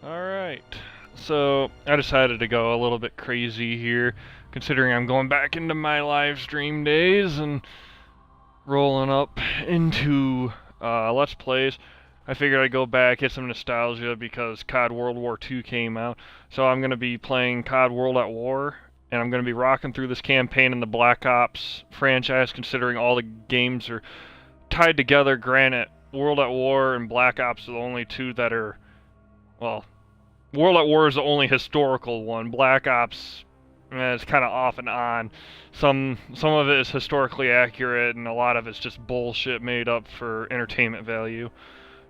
Alright, so I decided to go a little bit crazy here, considering I'm going back into my live stream days and rolling up into Let's Plays. I figured I'd go back, hit some nostalgia because COD World War II came out. So I'm going to be playing COD World at War, and I'm going to be rocking through this campaign in the Black Ops franchise, considering all the games are tied together. Granted, World at War and Black Ops are the only two that are, well, World at War is the only historical one. Black Ops is kind of off and on. Some of it is historically accurate, and a lot of it's just bullshit made up for entertainment value.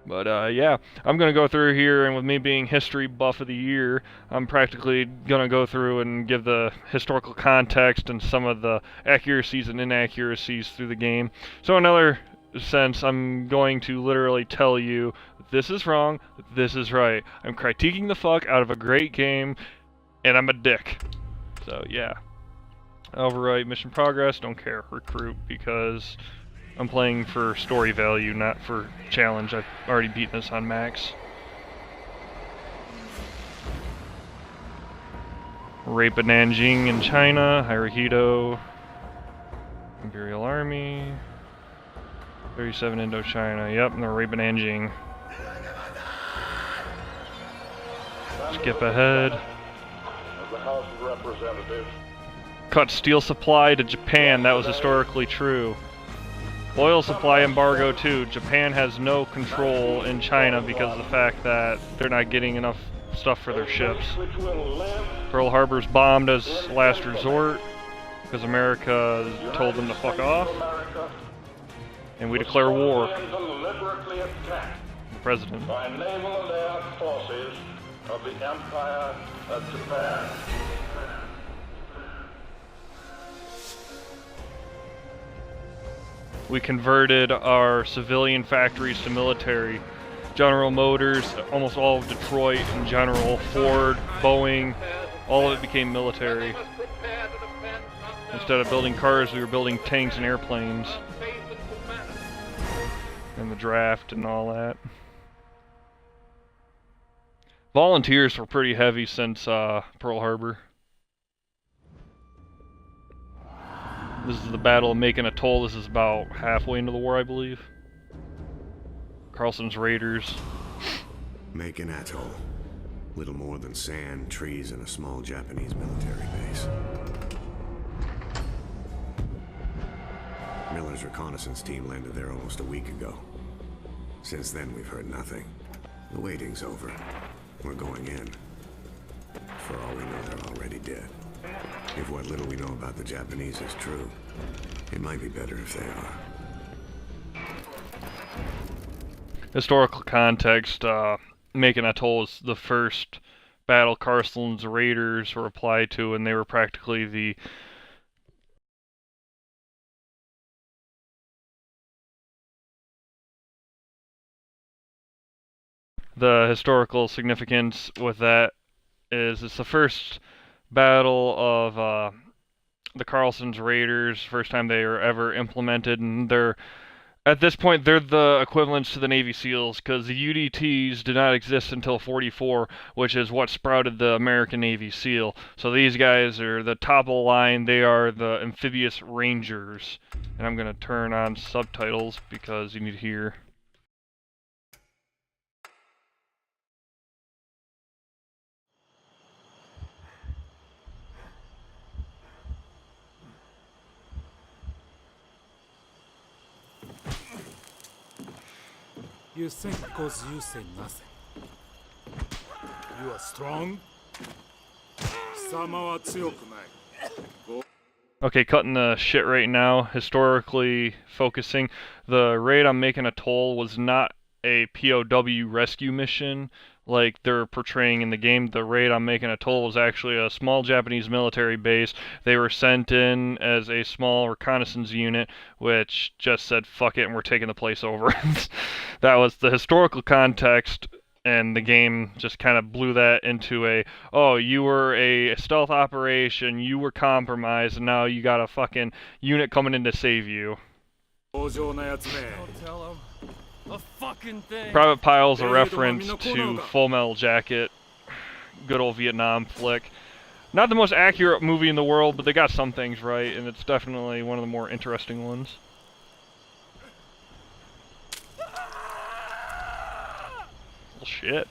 But yeah, I'm gonna go through here, and with me being history buff of the year, I'm practically gonna go through and give the historical context and some of the accuracies and inaccuracies through the game. So in another sense, I'm going to literally tell you this is wrong, this is right. I'm critiquing the fuck out of a great game, and I'm a dick. So yeah. Overwrite mission progress, don't care. Recruit, because I'm playing for story value, not for challenge. I've already beaten this on max. Rape of Nanjing in China, Hirohito, Imperial Army, 37 Indochina, yep, and the rape of Nanjing. Skip ahead. Cut steel supply to Japan, that was historically true. Oil supply embargo too. Japan has no control in China because of the fact that they're not getting enough stuff for their ships. Pearl Harbor's bombed as last resort because America told them to fuck off. And we declare war. The president. By naval and air forces of the Empire of Japan. We converted our civilian factories to military. General Motors, almost all of Detroit in general, Ford, Boeing, all of it became military. Instead of building cars, we were building tanks and airplanes. And the draft and all that. Volunteers were pretty heavy since Pearl Harbor. This is the Battle of Making Atoll. This is about halfway into the war, I believe. Carlson's Raiders. Making Atoll. Little more than sand, trees, and a small Japanese military base. Miller's reconnaissance team landed there almost a week ago. Since then, we've heard nothing. The waiting's over. We're going in. For all we know, they're already dead. If what little we know about the Japanese is true, it might be better if they are. Historical context, Making Atoll was the first battle Carlson's Raiders were applied to, and they were practically the historical significance with that is it's the first battle of the Carlson's Raiders, first time they were ever implemented, and they're at this point they're the equivalents to the Navy SEALs because the UDTs did not exist until '44, which is what sprouted the American Navy SEAL. So these guys are the top of the line. They are the amphibious rangers, and I'm gonna turn on subtitles because you need to hear. You think because you say nothing. You are strong? 貴様は強くない。 Okay, cutting the shit right now. Historically focusing, the raid on Making Atoll was not a POW rescue mission like they're portraying in the game. The raid on Making Atoll was actually a small Japanese military base. They were sent in as a small reconnaissance unit, which just said, fuck it, and we're taking the place over. That was the historical context, and the game just kind of blew that into a, oh, you were a stealth operation, you were compromised, and now you got a fucking unit coming in to save you. Don't tell him a fucking thing. Private Pile's a reference to Full Metal Jacket good old Vietnam flick. Not the most accurate movie in the world, but they got some things right, and it's definitely one of the more interesting ones. Well, shit.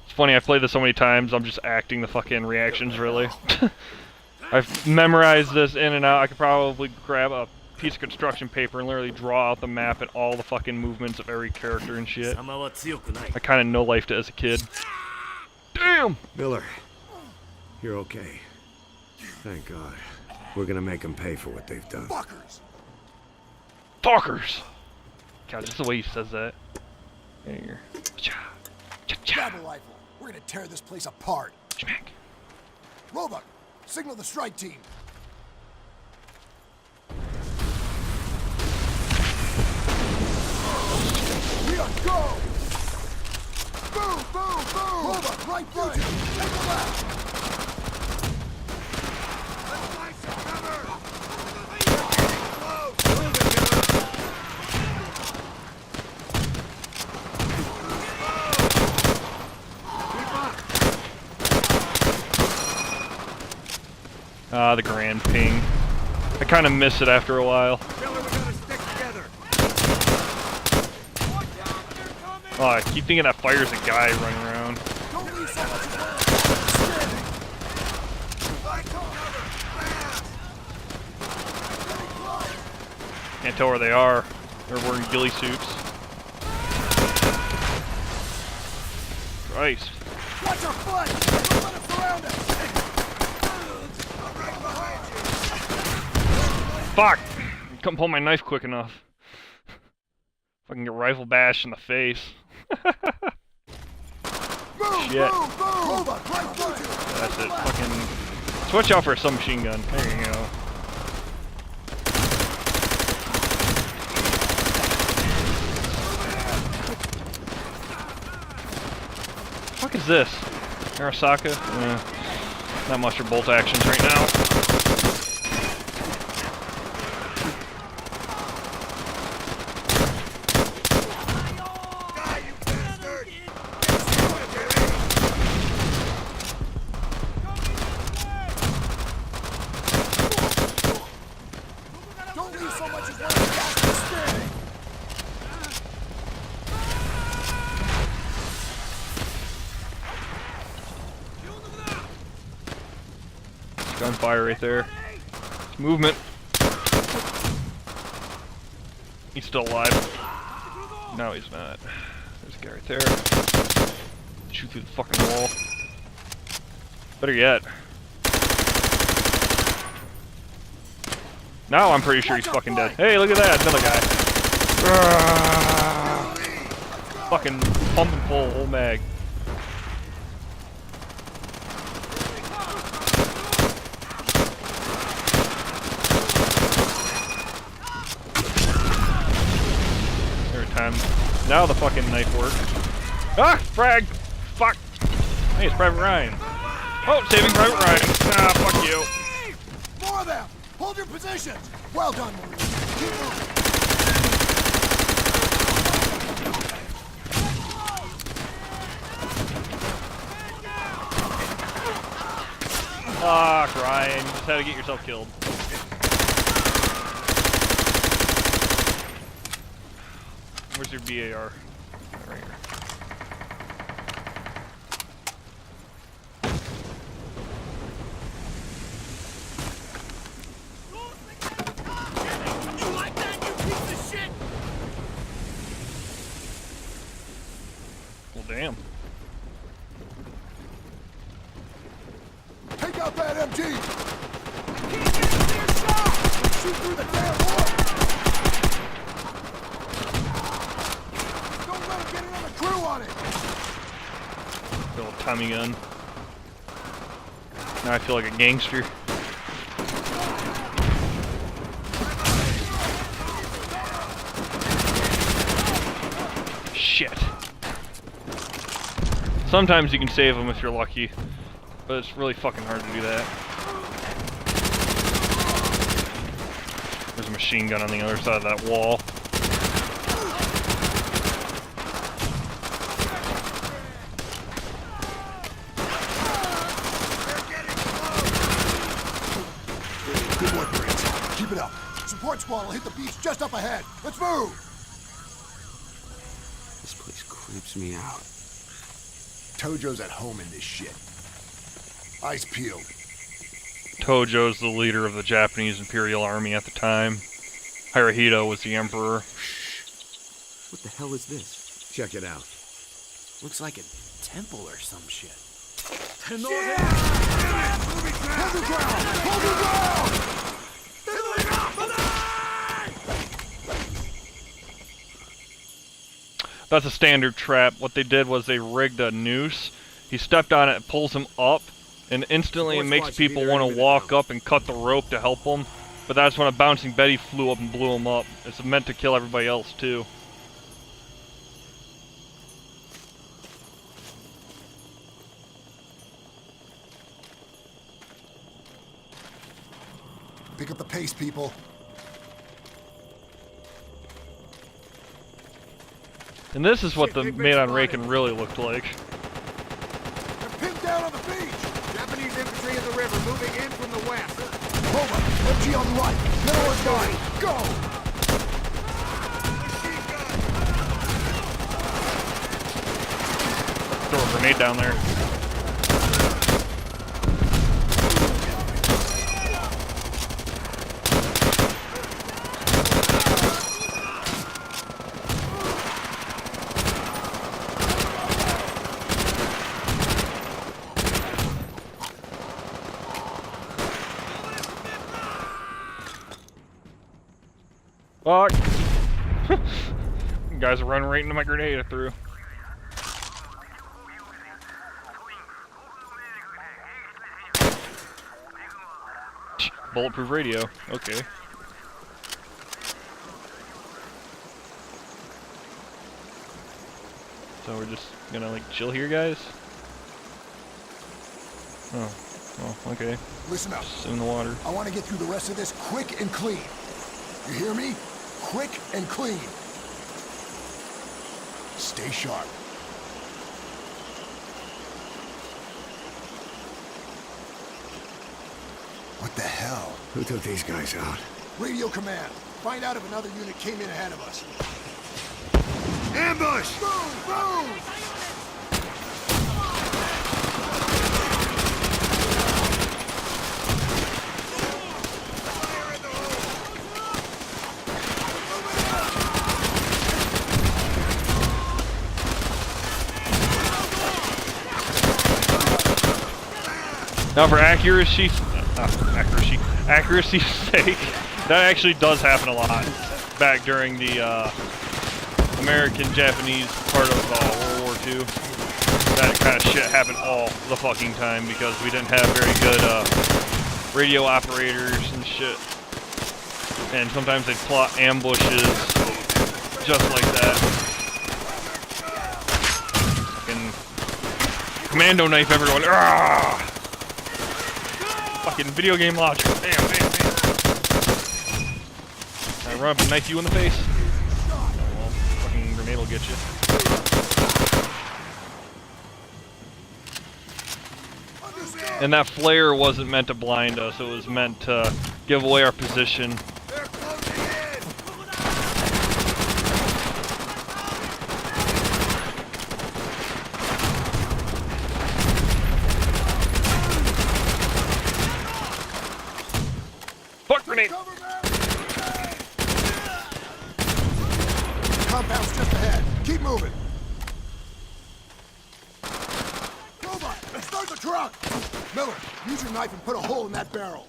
It's funny, I've played this so many times, I'm just acting the fucking reactions, really. I've memorized this in and out. I could probably grab a piece of construction paper and literally draw out the map and all the fucking movements of every character and shit. I kind of no-lifed it as a kid. Damn! Miller, you're okay. Thank God. We're gonna make them pay for what they've done. Fuckers! Fuckers! God, just the way he says that. Here. Grab a rifle. We're gonna tear this place apart. Schmack. Roebuck, signal the strike team. We are go! Boom, boom, boom! Roebuck, right through you! Take the left! Let's find some cover! Ah, the grand ping. I kind of miss it after a while. Oh, I keep thinking that fire's a guy running around. Can't tell where they are. They're wearing ghillie suits. Christ. Watch your foot! Don't let it surround us! Fuck! Couldn't pull my knife quick enough. Fucking get rifle bashed in the face. Shit. That's it. Fucking switch out for a submachine gun. There you go. Fuck is this? Arasaka? Not much for bolt actions right now. Gunfire right there. Movement. He's still alive. No, he's not. There's a guy right there. Shoot through the fucking wall. Better yet. Now I'm pretty sure he's fucking dead. Hey, look at that, another guy. Fucking pumping full, old mag. Now the fucking knife works. Ah! Frag! Fuck! Hey, it's Private Ryan. Oh, saving Private Ryan. Ah, fuck you. More of them! Hold your positions! Well done, Marie. Keep moving. Fuck, Ryan. You just had to get yourself killed. Where's your BAR? Right here. You like that, you piece of shit? Well, damn. Take out that MG! Can't get a clear shot! Shoot through the damn wall! Don't let him get another crew on it! Little Tommy gun. Now I feel like a gangster. Shit. Sometimes you can save them if you're lucky, but it's really fucking hard to do that. There's a machine gun on the other side of that wall. Good work, Marines. Keep it up. Support squad will hit the beach just up ahead. Let's move! This place creeps me out. Tojo's at home in this shit. Eyes peeled. Tojo's the leader of the Japanese Imperial Army at the time. Hirohito was the emperor. What the hell is this? Check it out. Looks like a temple or some shit. Hold your ground! Hold your ground! That's a standard trap. What they did was they rigged a noose. He stepped on it, pulls him up, and instantly it makes people want to walk up and cut the rope to help him. But that's when a bouncing Betty flew up and blew him up. It's meant to kill everybody else too. Pick up the pace, people. And this is what the Man on Raken really looked like. They're pinned down on the beach! Japanese infantry in the river, moving in from the west. Over. MG on the right. Middle is right. Go! Throw a grenade down there. Fuck! Guys are running right into my grenade I threw. Bulletproof radio. Okay. So we're just gonna like chill here, guys? Oh. Well, okay. Listen up. Just in the water. I want to get through the rest of this quick and clean. You hear me? Quick and clean. Stay sharp. What the hell? Who took these guys out? Radio command. Find out if another unit came in ahead of us. Ambush! Move! Move! Now for accuracy's sake, that actually does happen a lot back during the American-Japanese part of World War II. That kind of shit happened all the fucking time because we didn't have very good radio operators and shit. And sometimes they'd plot ambushes just like that. Fucking commando knife everyone. Arrgh! Fucking video game logic. Bam, bam, bam. I run up and knife you in the face. Oh, well, fucking grenade will get you. And that flare wasn't meant to blind us, it was meant to give away our position. They're closing in! Fuck grenade! Compound's just ahead. Keep moving. Robot, start the truck! Miller, use your knife and put a hole in that barrel.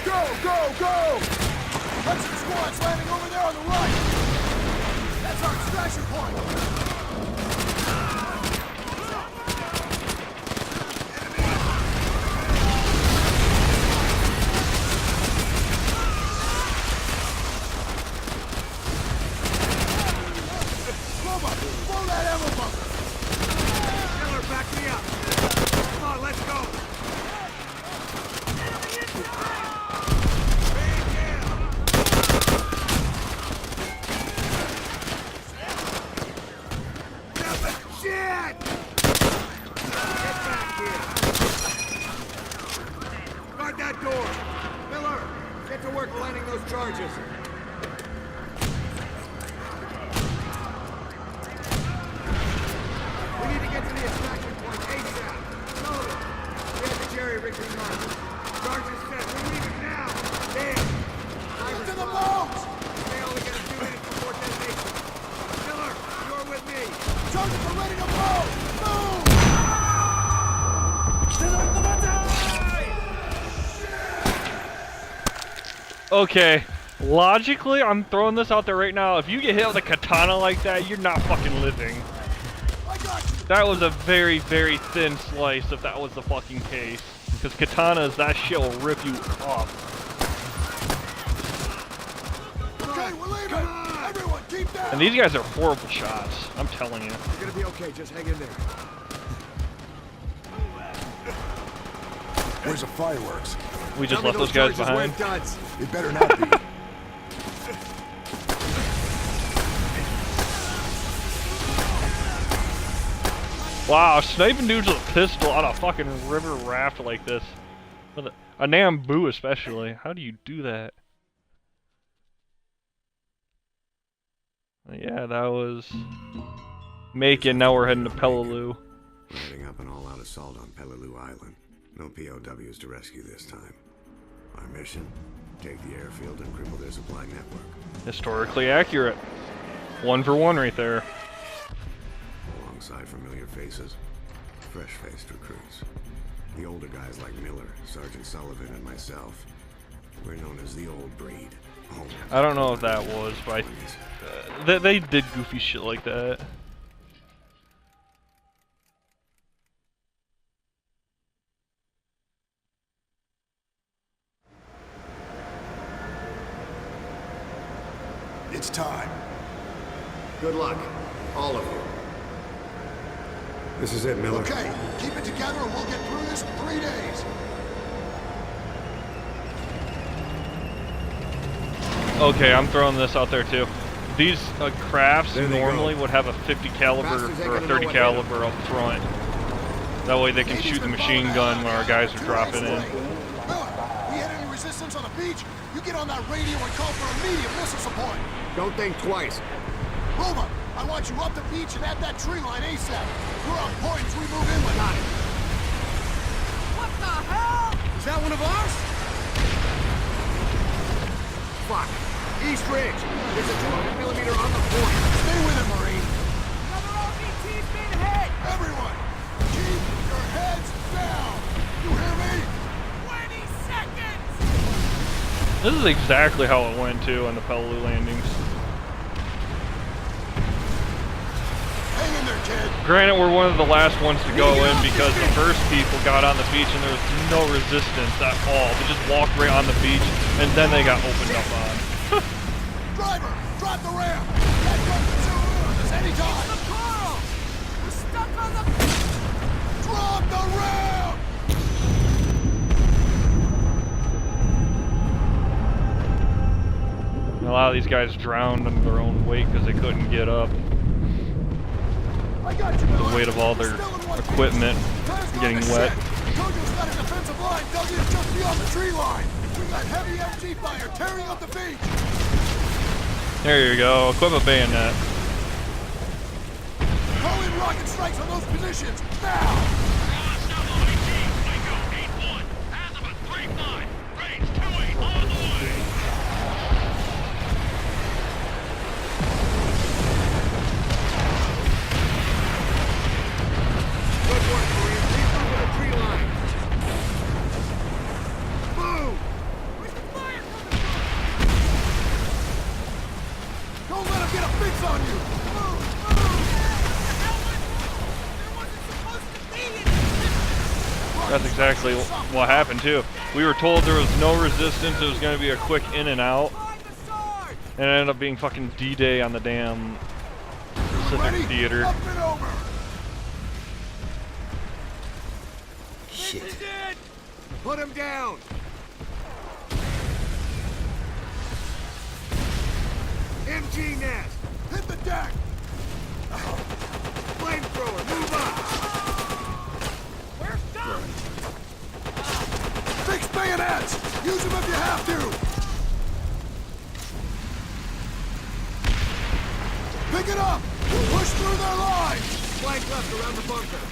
Go, go, go! Hudson squad's landing over there on the right. That's our extraction point. Robot, blow that ammo bunker. Miller, back me up! Come on, let's go! Shit! Get back here! Guard that door! Miller, get to work planning those charges. We need to get to the extraction point ASAP. Sullivan, we have the jerry-rigged marked. Charges set. We leave it now. Damn. Get to the boat! They only get a few minutes before detonation. Miller, you're with me. Charges are ready to blow! Move! Okay, logically, I'm throwing this out there right now. If you get hit with a katana like that, you're not fucking living. I got you! That was a very, very thin slice if that was the fucking case. Because katanas, that shit will rip you off. Okay, we're leaving! Everyone, keep down! And these guys are horrible shots, I'm telling you. You're gonna be okay. Just hang in there. Where's the fireworks? We just Tell me left those guys charges behind. weren't duds. It better not be. Wow, sniping dudes with a pistol on a fucking river raft like this. With a Nambu especially. How do you do that? Yeah, that was Macon. Now we're heading to Peleliu. We're heading up an all-out assault on Peleliu Island. No POWs to rescue this time. Our mission? Take the airfield and cripple their supply network. Historically accurate. 1 for 1 right there. Alongside familiar faces, fresh-faced recruits. The older guys like Miller, Sergeant Sullivan, and myself. We're known as the old breed. Oh, I don't know if that was, but they did goofy shit like that. It's time. Good luck, all of you. This is it, Miller. Okay, keep it together and we'll get through this in 3 days. Okay, I'm throwing this out there too. These crafts There they normally go. would have a 50 caliber Bastards ain't or a gonna 30 know what hit 'em. caliber up front. That way they can shoot the machine gun when our guys are dropping in. Miller, we had any resistance on the beach? You get on that radio and call for immediate missile support. Don't think twice. Roma, I want you up the beach and at that tree line ASAP. We're on point as we move inland. Got it. What the hell? Is that one of ours? Fuck. East Ridge. There's a 200mm on the point. Stay with it, Marine. Another RPT's been hit! Everyone, keep your heads down. You hear me? 20 seconds! This is exactly how it went too on the Peleliu landings. Hang in there, kid. Granted, we're one of the last ones to go in because the first people got on the beach and there was no resistance at all. They just walked right on the beach and then they got opened up on. Driver, drop the ramp. That gun can zoom in on us anytime. The Carl! We're stuck on the... Drop the ramp. And a lot of these guys drowned under their own weight because they couldn't get up. I got you, Miller. The weight of all their We're still in one equipment piece. getting Time's wet. gone to set. Tojo's got a defensive line dug in just beyond the tree line. We got heavy MG fire tearing up the beach. There you go, equipment bayonet. Call in rocket strikes on those positions now. Good work, Marine. Keep moving the tree line. Move! Where's the fire coming from? Don't let him get a fix on you. Move! What the hell went wrong? There wasn't supposed to be any resistance! That's exactly what happened too. We were told there was no resistance, it was going to be a quick in and out. Find the sword! And it ended up being fucking D-Day on the damn Pacific Ready? Theater. Up and over. This is it! Put him down! MG nest! Hit the deck. Flamethrower! Bayonets! Use them if you have to! Pick it up! Push through their lines! Flank left around the bunker.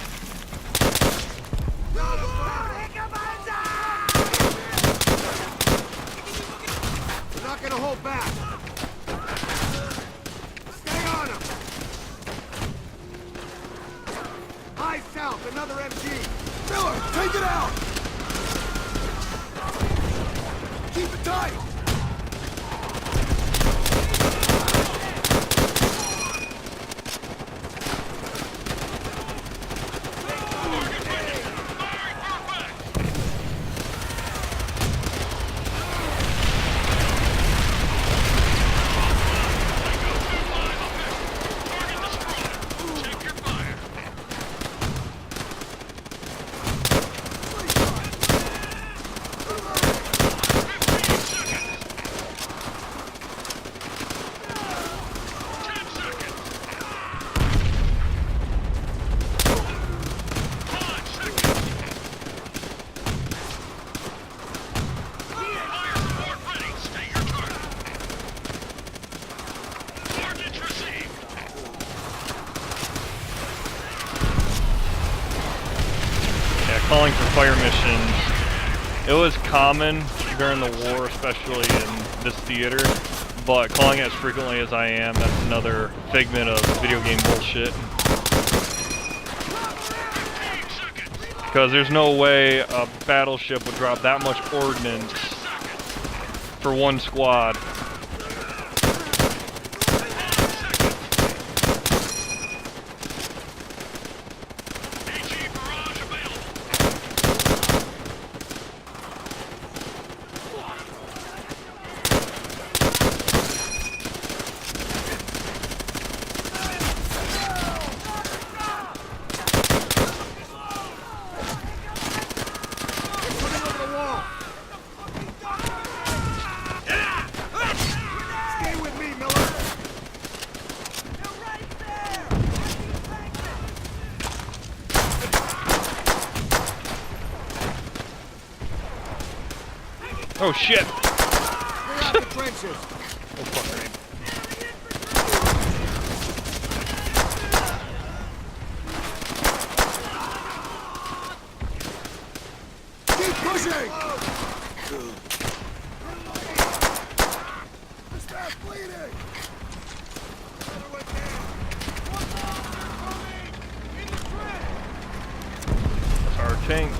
We're not gonna hold back. Stay on them. High south, another MG. Miller, take it out! Keep it tight! Calling for fire missions. It was common during the war, especially in this theater, but calling it as frequently as I am, that's another figment of video game bullshit. Because there's no way a battleship would drop that much ordnance for one squad. Oh shit! Clear out the trenches. Oh fuck me. Keep pushing! The staff's bleeding! That's our tank.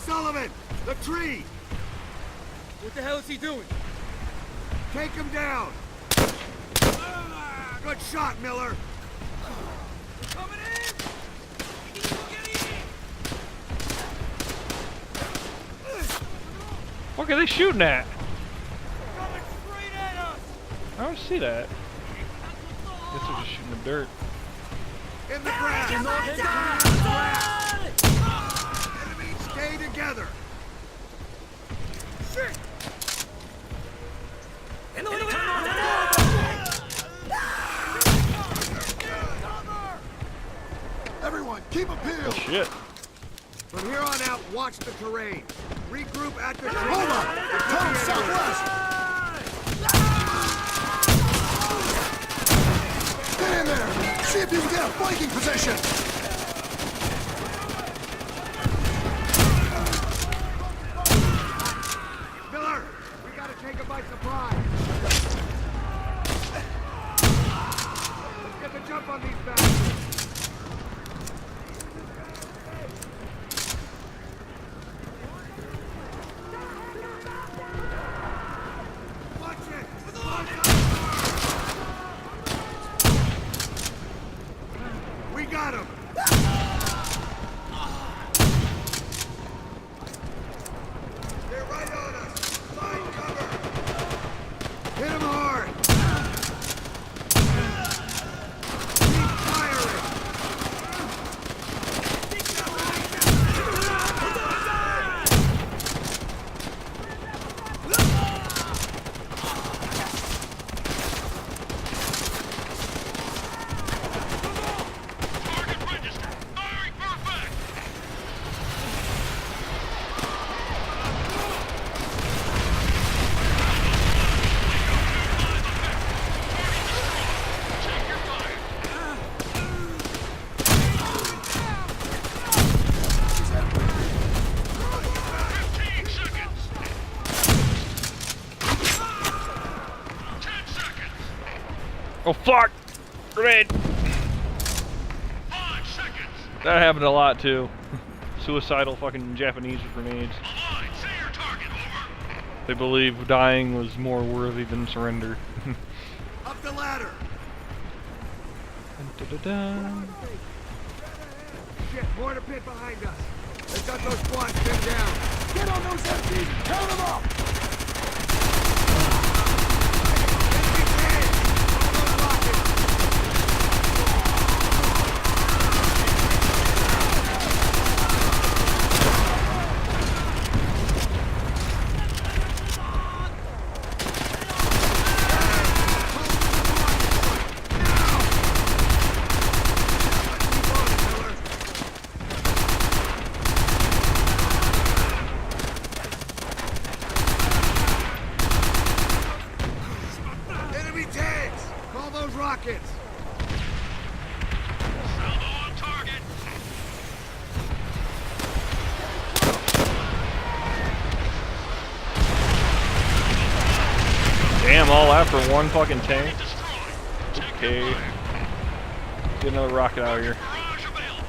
Sullivan, the tree. What the hell is he doing? Take him down. Good shot, Miller. Coming in! Get in! What are they shooting at? Coming straight at us! I don't see that. Guess they're just shooting the dirt. In the grass. In the Enemy, stay together. Shit! Everyone, keep a Oh peeled! shit. From here on out, watch the terrain. Regroup at the tree. Hold up! Turn southwest! Get in there! See if you can get a flanking position! Miller, we gotta take him by surprise. Let's get the jump on these bastards. Watch it! We got him! They're right on us! Find cover! Hit him hard! Keep firing! Oh fuck! Grenade! 5 seconds. That happened a lot too. Suicidal fucking Japanese with grenades. Align. Say your target. Over. They believe dying was more worthy than surrender. Up the ladder. Dun-dun-dun-dun. Shit, mortar pit behind us. They've got those squads pinned down. Get on those MPs! Count them up! Enemy tanks! All those rockets! Keep on it, Miller. Enemy tanks! Call those rockets! Salvo on target. Damn, all that for one fucking tank. Destroyed. Check Okay. your fire. Get another rocket out of here. Barrage available.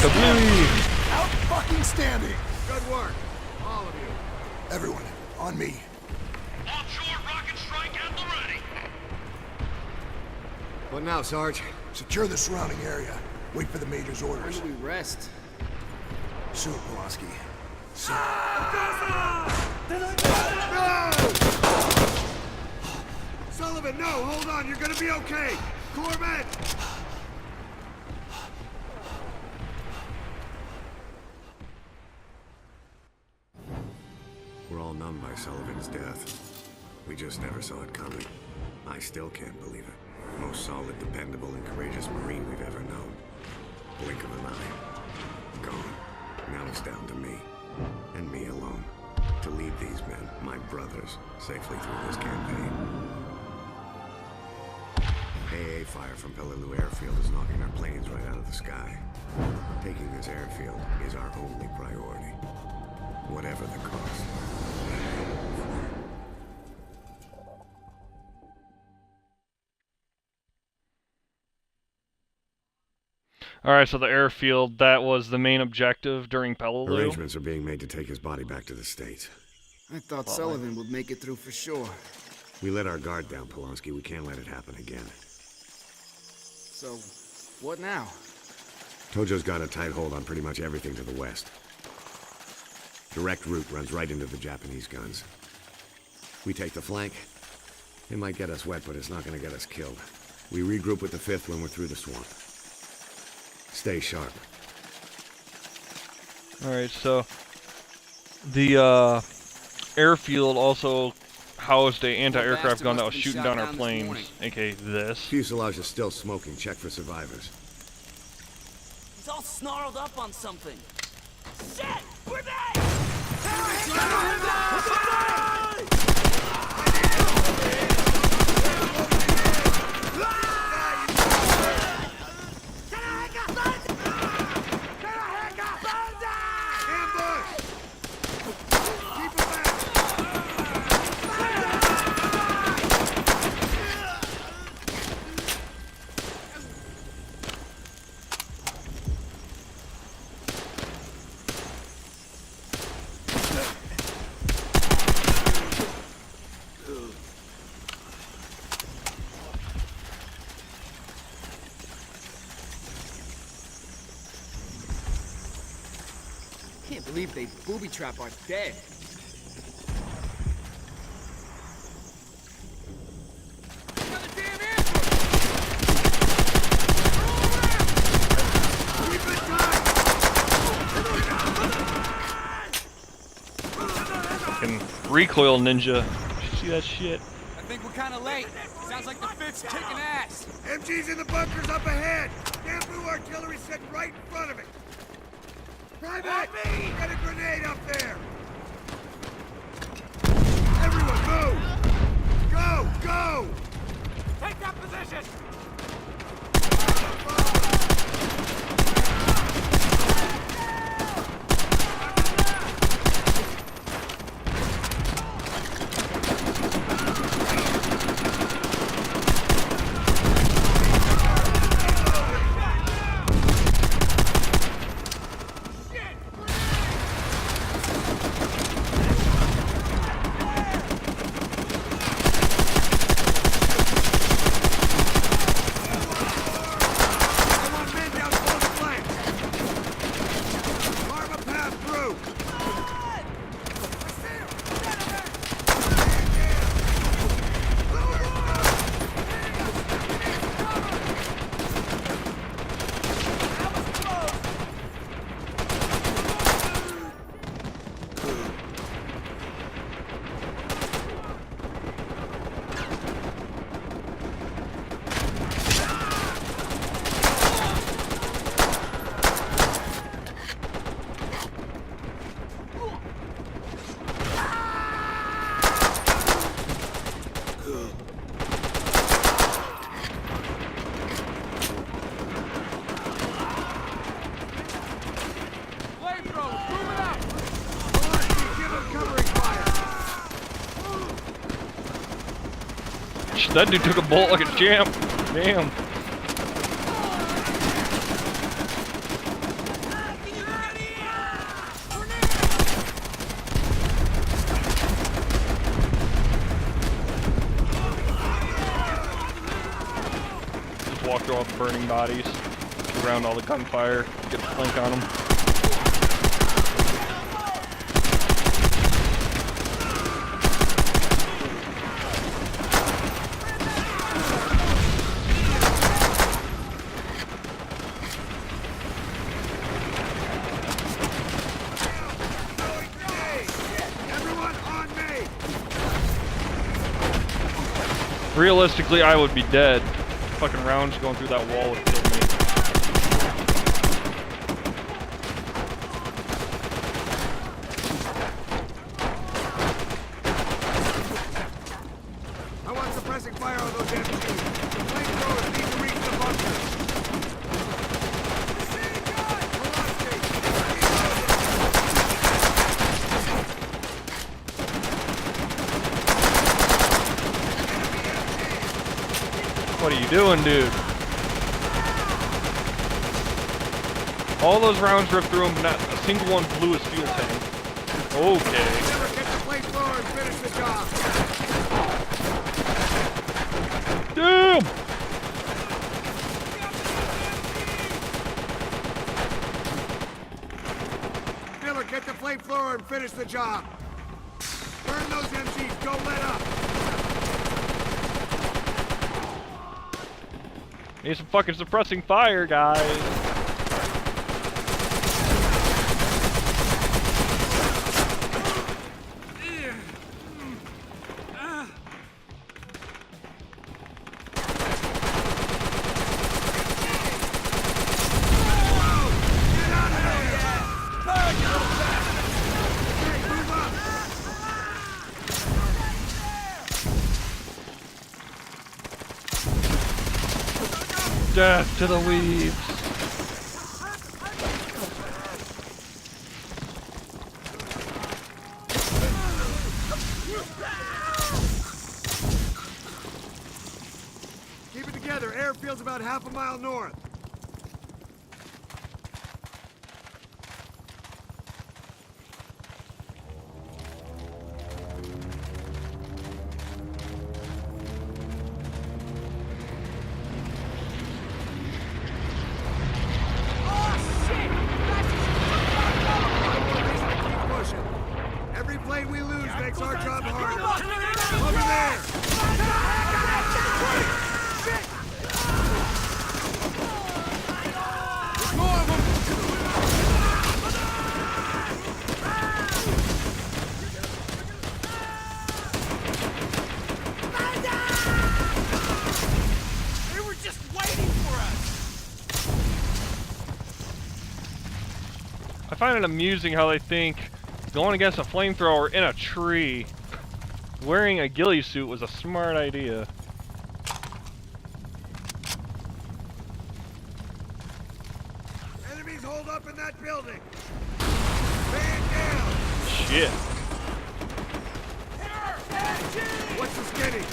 Kablooey! Out fucking standing! Good work, all of you. Everyone, on me. Offshore rocket strike at the ready. What now, Sarge? Secure the surrounding area. Wait for the Major's When orders. do we rest? Soon, Pulaski. Soon. No! Sullivan, no, hold on, you're gonna be okay. Corvette! We're all numb by Sullivan's death. We just never saw it coming. I still can't believe it. Most solid, dependable, and courageous Marine we've ever known. Blink of an eye. Gone. Now it's down to me. And me alone. To lead these men, my brothers, safely through this campaign. AA fire from Peleliu Airfield is knocking our planes right out of the sky. Taking this airfield is our only priority. Whatever the cost. Alright, so the airfield, that was the main objective during Peleliu. Arrangements are being made to take his body back to the States. I thought Sullivan would make it through for sure. We let our guard down, Polanski. We can't let it happen again. So, what now? Tojo's got a tight hold on pretty much everything to the west. Direct route runs right into the Japanese guns. We take the flank. It might get us wet, but it's not gonna get us killed. We regroup with the 5th when we're through the swamp. Stay sharp. Alright, so the airfield also housed a anti-aircraft gun that was shooting down our planes, aka this. Fuselage is still smoking. Check for survivors. He's all snarled up on something. Shit! We're dead! Ambush! Keep it back! Can't believe they booby trap our dead. Another damn ambush! Keep it tight! Fucking recoil ninja. See that shit? I think we're kind of late. Sounds like the 5th's kicking ass. MG's in the bunkers up ahead! Bamboo artillery set right in front of it! Private! Get a grenade up there! Everyone move! Go! Go! Take that position! bitch! That dude took a bullet like a champ. Damn. Just walk through all the burning bodies, around all the gunfire, get a flank on them. Everyone on me! Realistically, I would be dead. Fucking rounds going through that wall would kill me. I want suppressing fire on those MGs. The flamethrowers need to reach the bunker. What are you doing, dude? All those rounds ripped through him, but not a single one blew his fuel tank. Okay. Never get the flamethrower and finish the job. Damn! Miller, get the flamethrower and finish the job. Burn those MGs. Don't let up. Need some fucking suppressing fire, guys. Death to the weaves. Keep it together. Airfield's about half a mile north. Keep pushing. Every plane we lose makes our job harder. Over there! They were just waiting for us! I find it amusing how they think going against a flamethrower in a tree, wearing a ghillie suit was a smart idea. Enemies hold up in that building. Man down. Shit. What's the skinny?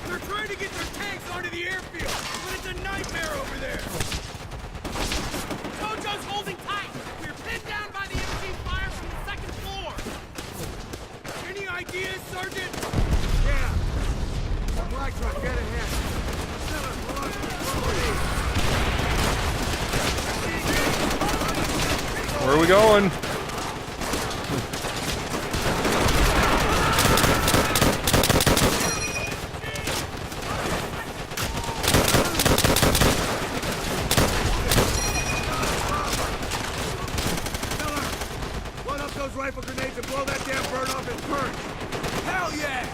They're trying to get their tanks onto the airfield, but it's a nightmare over there! Jojo's holding tight! We're pinned down by the MG fire from the second floor! Any ideas, Sergeant? Yeah. Supply truck, get ahead. Miller, pull on control. Where are we going? Miller, load up those rifle grenades and blow that damn bird off his perch. Hell yeah!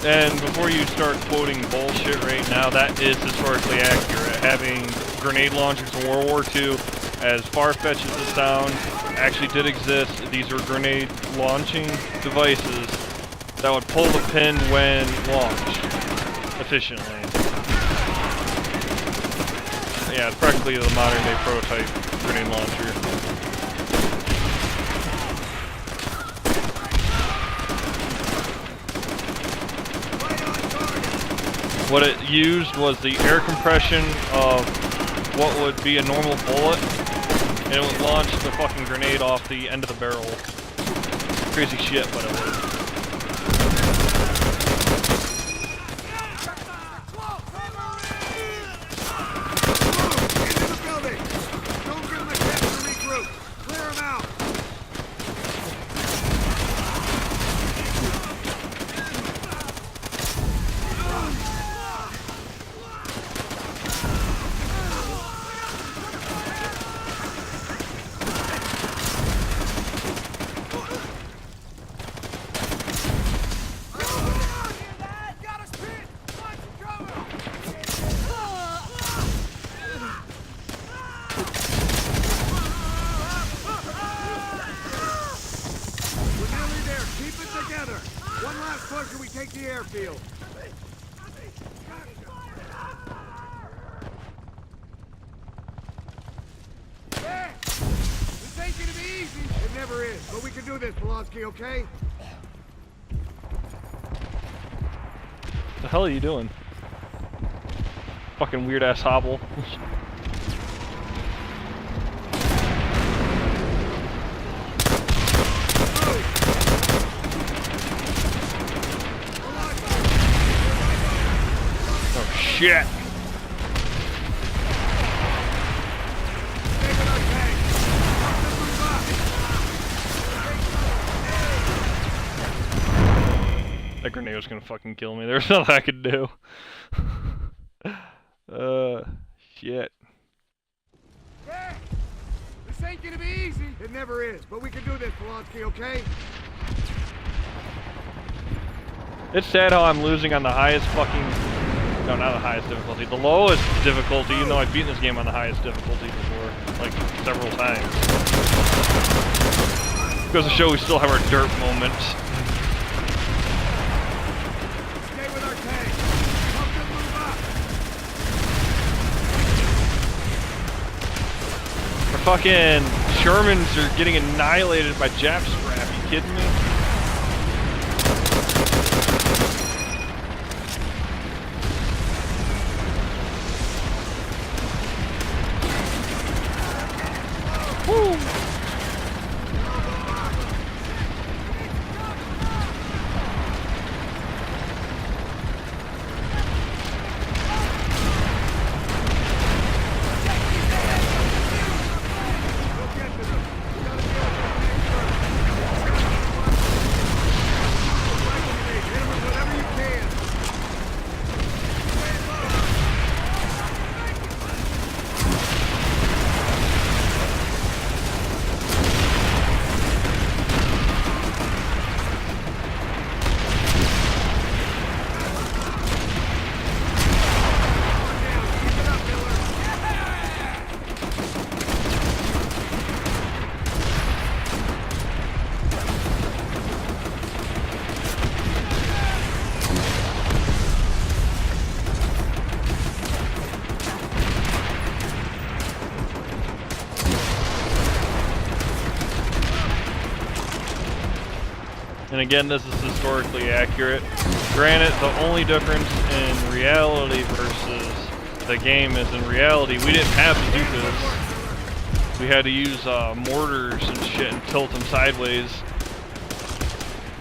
And before you start quoting bullshit right now, that is historically accurate. Having grenade launchers in World War II, as far-fetched as it sounds, actually did exist. These were grenade launching devices that would pull the pin when launched efficiently. Yeah, it's practically the modern day prototype grenade launcher. What it used was the air compression of what would be a normal bullet, and it would launch the fucking grenade off the end of the barrel. Crazy shit, but it worked. Into the building! Don't give them a chance to regroup! Clear them out! We're nearly there. Keep it together. One last push and we take the airfield. Hey! This ain't gonna be easy. It never is, but we can do this, Polonsky, okay? What the hell are you doing? Fucking weird ass hobble. Oh shit! That grenade was gonna fucking kill me. There's nothing I could do. Shit. Hey! This ain't gonna be easy. It never is, but we can do this, Polonsky, okay? It's sad how I'm losing on the highest fucking... No, not the highest difficulty. The lowest difficulty, even though I've beaten this game on the highest difficulty before. Like, several times. Goes to show we still have our dirt moments. Stay with our tank. Help them move up. Our fucking Shermans are getting annihilated by Jap scrap. You kidding me? Woo! And again, this is historically accurate. Granted, the only difference in reality versus the game is in reality, we didn't have to do this. We had to use mortars and shit and tilt them sideways.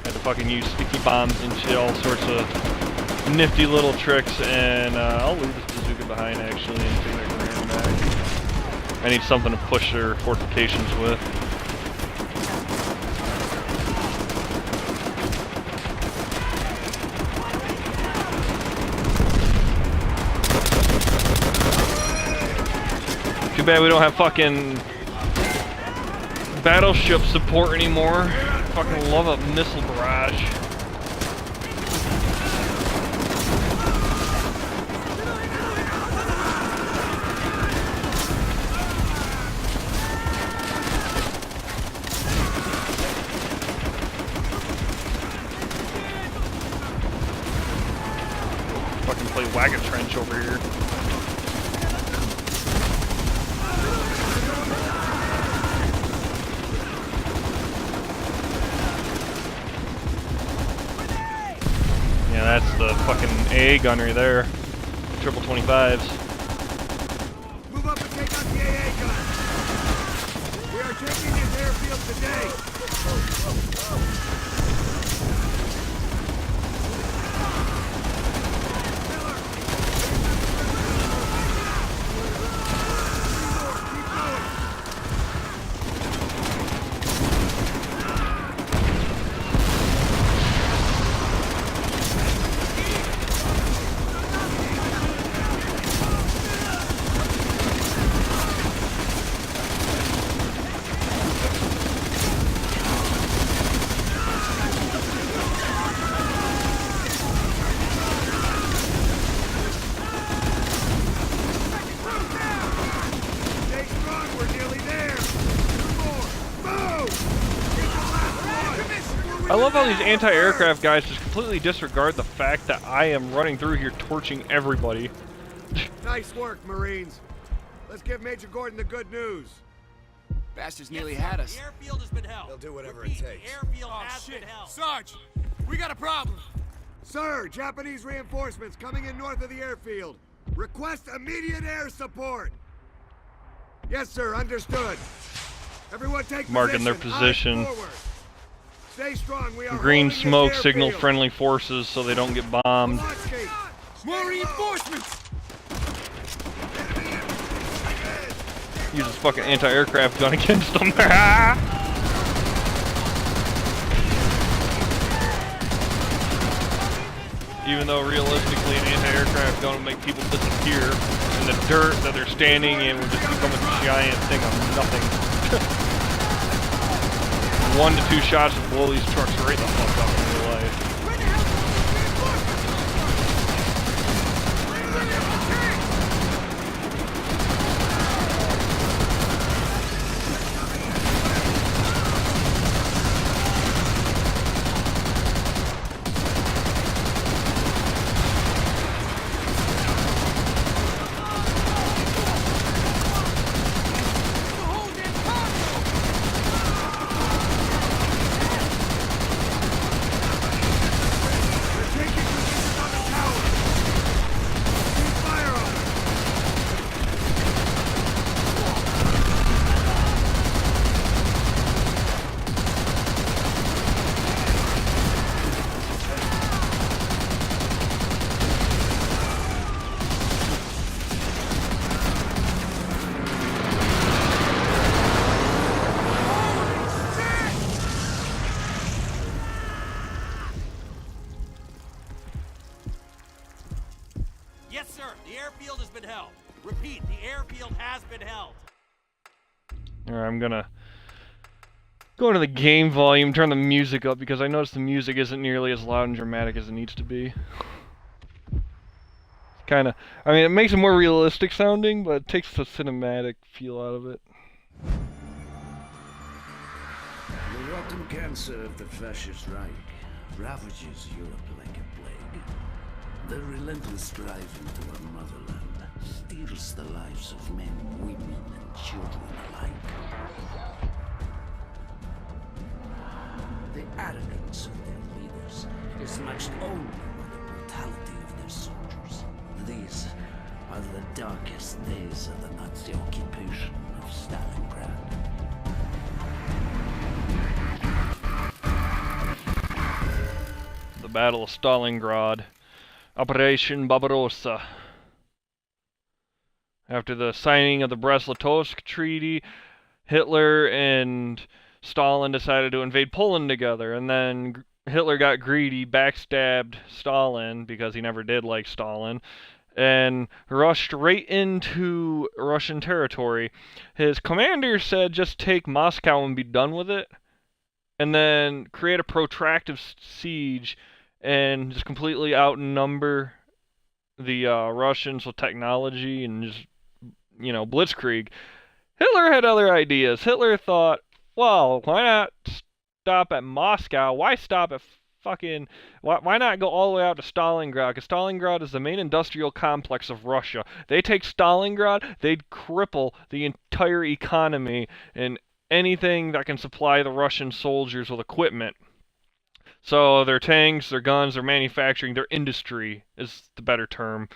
Had to fucking use sticky bombs and shit, all sorts of nifty little tricks. And I'll leave this bazooka behind actually and take that grenade back. I need something to push their fortifications with. Too bad we don't have fucking battleship support anymore. Fucking love a missile barrage. play Whack-A-Trench over here. Yeah, that's the fucking AA gun right there. Triple 25s. Move up and take out the AA gun. We are taking this airfield today. Stay strong, we're nearly there. Two more. Move! Get the last one. I love how these anti-aircraft guys just completely disregard the fact that I am running through here torching everybody. Nice work, Marines. Let's give Major Gordon the good news. Bastards nearly had us. The airfield has been held. They'll do whatever Repeat, it takes. The airfield Oh, has shit. been held. Sarge, we got a problem. Sir, Japanese reinforcements coming in north of the airfield. Request immediate air support. Yes, sir, understood. Everyone take Marking their position. Eyes position. forward. Stay strong, we are Green holding smoke this signal airfield. friendly forces so they don't get bombed. Pulaski, More stay low. reinforcements. Use this fucking anti-aircraft gun against them. Even though realistically an anti-aircraft gun will make people disappear, and the dirt that they're standing in will just become a giant thing of nothing. 1 to 2 shots will blow these trucks right the fuck up in real life. Taking position on the tower. Keep fire on them. Yes, sir. The airfield has been held. Repeat, the airfield has been held. Alright, I'm gonna go into the game volume, turn the music up, because I noticed the music isn't nearly as loud and dramatic as it needs to be. Kinda, I mean, it makes it more realistic sounding, but it takes the cinematic feel out of it. The rotten cancer of the fascist Reich ravages Europe like a plague. Their relentless drive into our motherland steals the lives of men, women, and children alike. The arrogance of their leaders is matched only by the brutality of their soldiers. These are the darkest days of the Nazi occupation of Stalingrad. The Battle of Stalingrad. Operation Barbarossa. After the signing of the Brest-Litovsk Treaty, Hitler and Stalin decided to invade Poland together, and then Hitler got greedy, backstabbed Stalin, because he never did like Stalin, and rushed right into Russian territory. His commander said just take Moscow and be done with it, and then create a protracted siege and just completely outnumber the Russians with technology and just, blitzkrieg. Hitler had other ideas. Hitler thought, well, why not stop at Moscow? Why stop at fucking... Why not go all the way out to Stalingrad? Because Stalingrad is the main industrial complex of Russia. They take Stalingrad, they'd cripple the entire economy and anything that can supply the Russian soldiers with equipment. So their tanks, their guns, their manufacturing, their industry is the better term.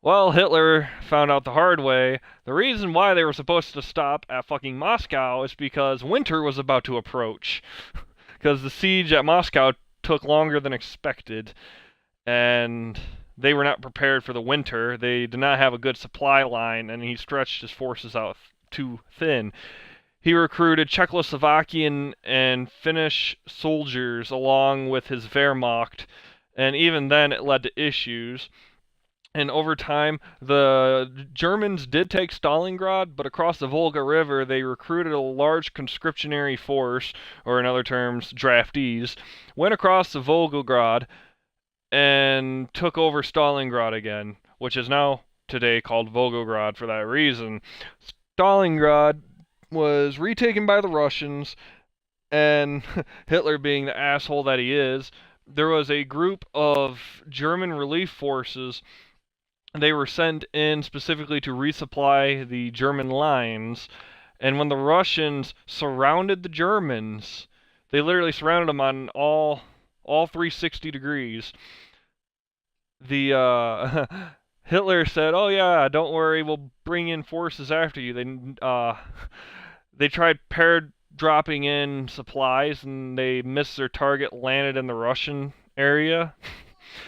Well, Hitler found out the hard way. The reason why they were supposed to stop at fucking Moscow is because winter was about to approach. Because the siege at Moscow took longer than expected, and they were not prepared for the winter. They did not have a good supply line, and he stretched his forces out too thin. He recruited Czechoslovakian and Finnish soldiers along with his Wehrmacht, and even then it led to issues. And over time, the Germans did take Stalingrad, but across the Volga River, they recruited a large conscriptionary force, or in other terms, draftees, went across the Volgograd, and took over Stalingrad again, which is now today called Volgograd for that reason. Stalingrad was retaken by the Russians, and Hitler being the asshole that he is, there was a group of German relief forces. They were sent in specifically to resupply the German lines, and when the Russians surrounded the Germans, they literally surrounded them on all 360 degrees. The Hitler said, "Oh yeah, don't worry, we'll bring in forces after you." They tried dropping in supplies, and they missed their target, landed in the Russian area.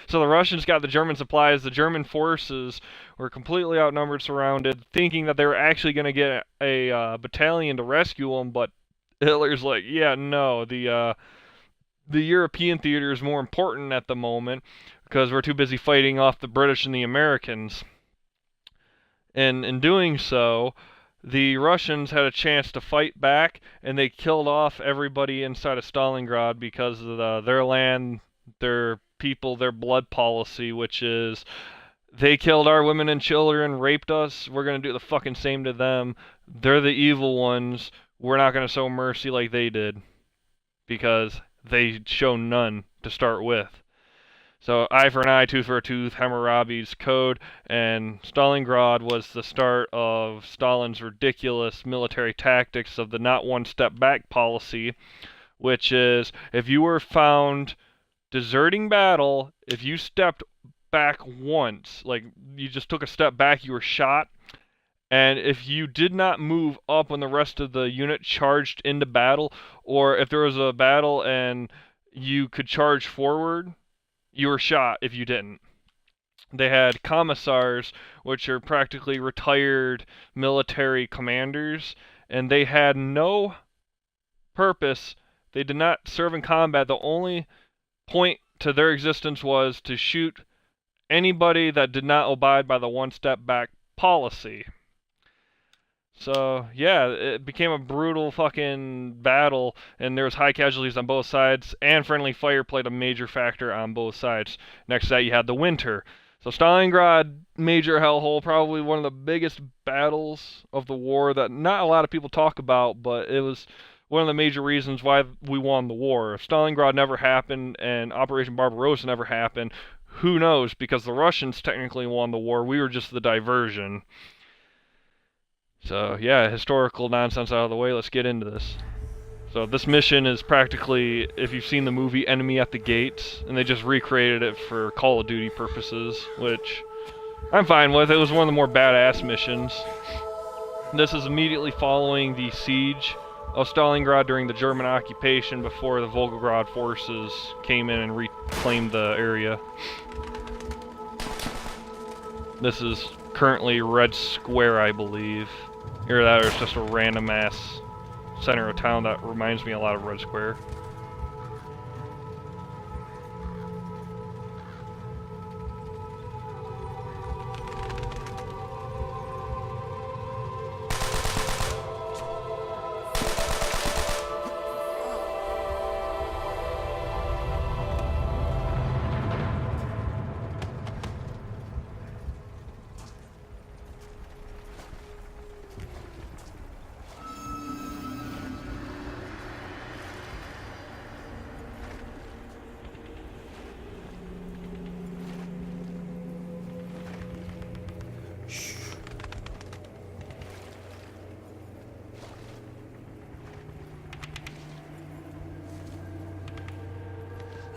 So the Russians got the German supplies. The German forces were completely outnumbered, surrounded, thinking that they were actually going to get a battalion to rescue them. But Hitler's like, yeah, no, the European theater is more important at the moment because we're too busy fighting off the British and the Americans. And in doing so, the Russians had a chance to fight back, and they killed off everybody inside of Stalingrad because of their land, their people, their blood policy, which is they killed our women and children, raped us, we're going to do the fucking same to them. They're the evil ones. We're not going to show mercy like they did because they show none to start with. So eye for an eye, tooth for a tooth, Hammurabi's code, and Stalingrad was the start of Stalin's ridiculous military tactics of the not one step back policy, which is if you were found deserting battle, if you stepped back once, like you just took a step back, you were shot. And if you did not move up when the rest of the unit charged into battle, or if there was a battle and you could charge forward, you were shot if you didn't. They had commissars, which are practically retired military commanders, and they had no purpose. They did not serve in combat. The only point to their existence was to shoot anybody that did not abide by the one step back policy. So, yeah, it became a brutal fucking battle, and there was high casualties on both sides, and friendly fire played a major factor on both sides. Next to that, you had the winter. So Stalingrad, major hellhole, probably one of the biggest battles of the war that not a lot of people talk about, but it was one of the major reasons why we won the war. If Stalingrad never happened and Operation Barbarossa never happened, who knows? Because the Russians technically won the war. We were just the diversion. So, yeah, historical nonsense out of the way. Let's get into this. So this mission is practically, if you've seen the movie Enemy at the Gates, and they just recreated it for Call of Duty purposes, which I'm fine with. It was one of the more badass missions. This is immediately following the siege of Stalingrad during the German occupation before the Volgograd forces came in and reclaimed the area. This is currently Red Square, I believe. Either that or it's just a random ass center of town that reminds me a lot of Red Square.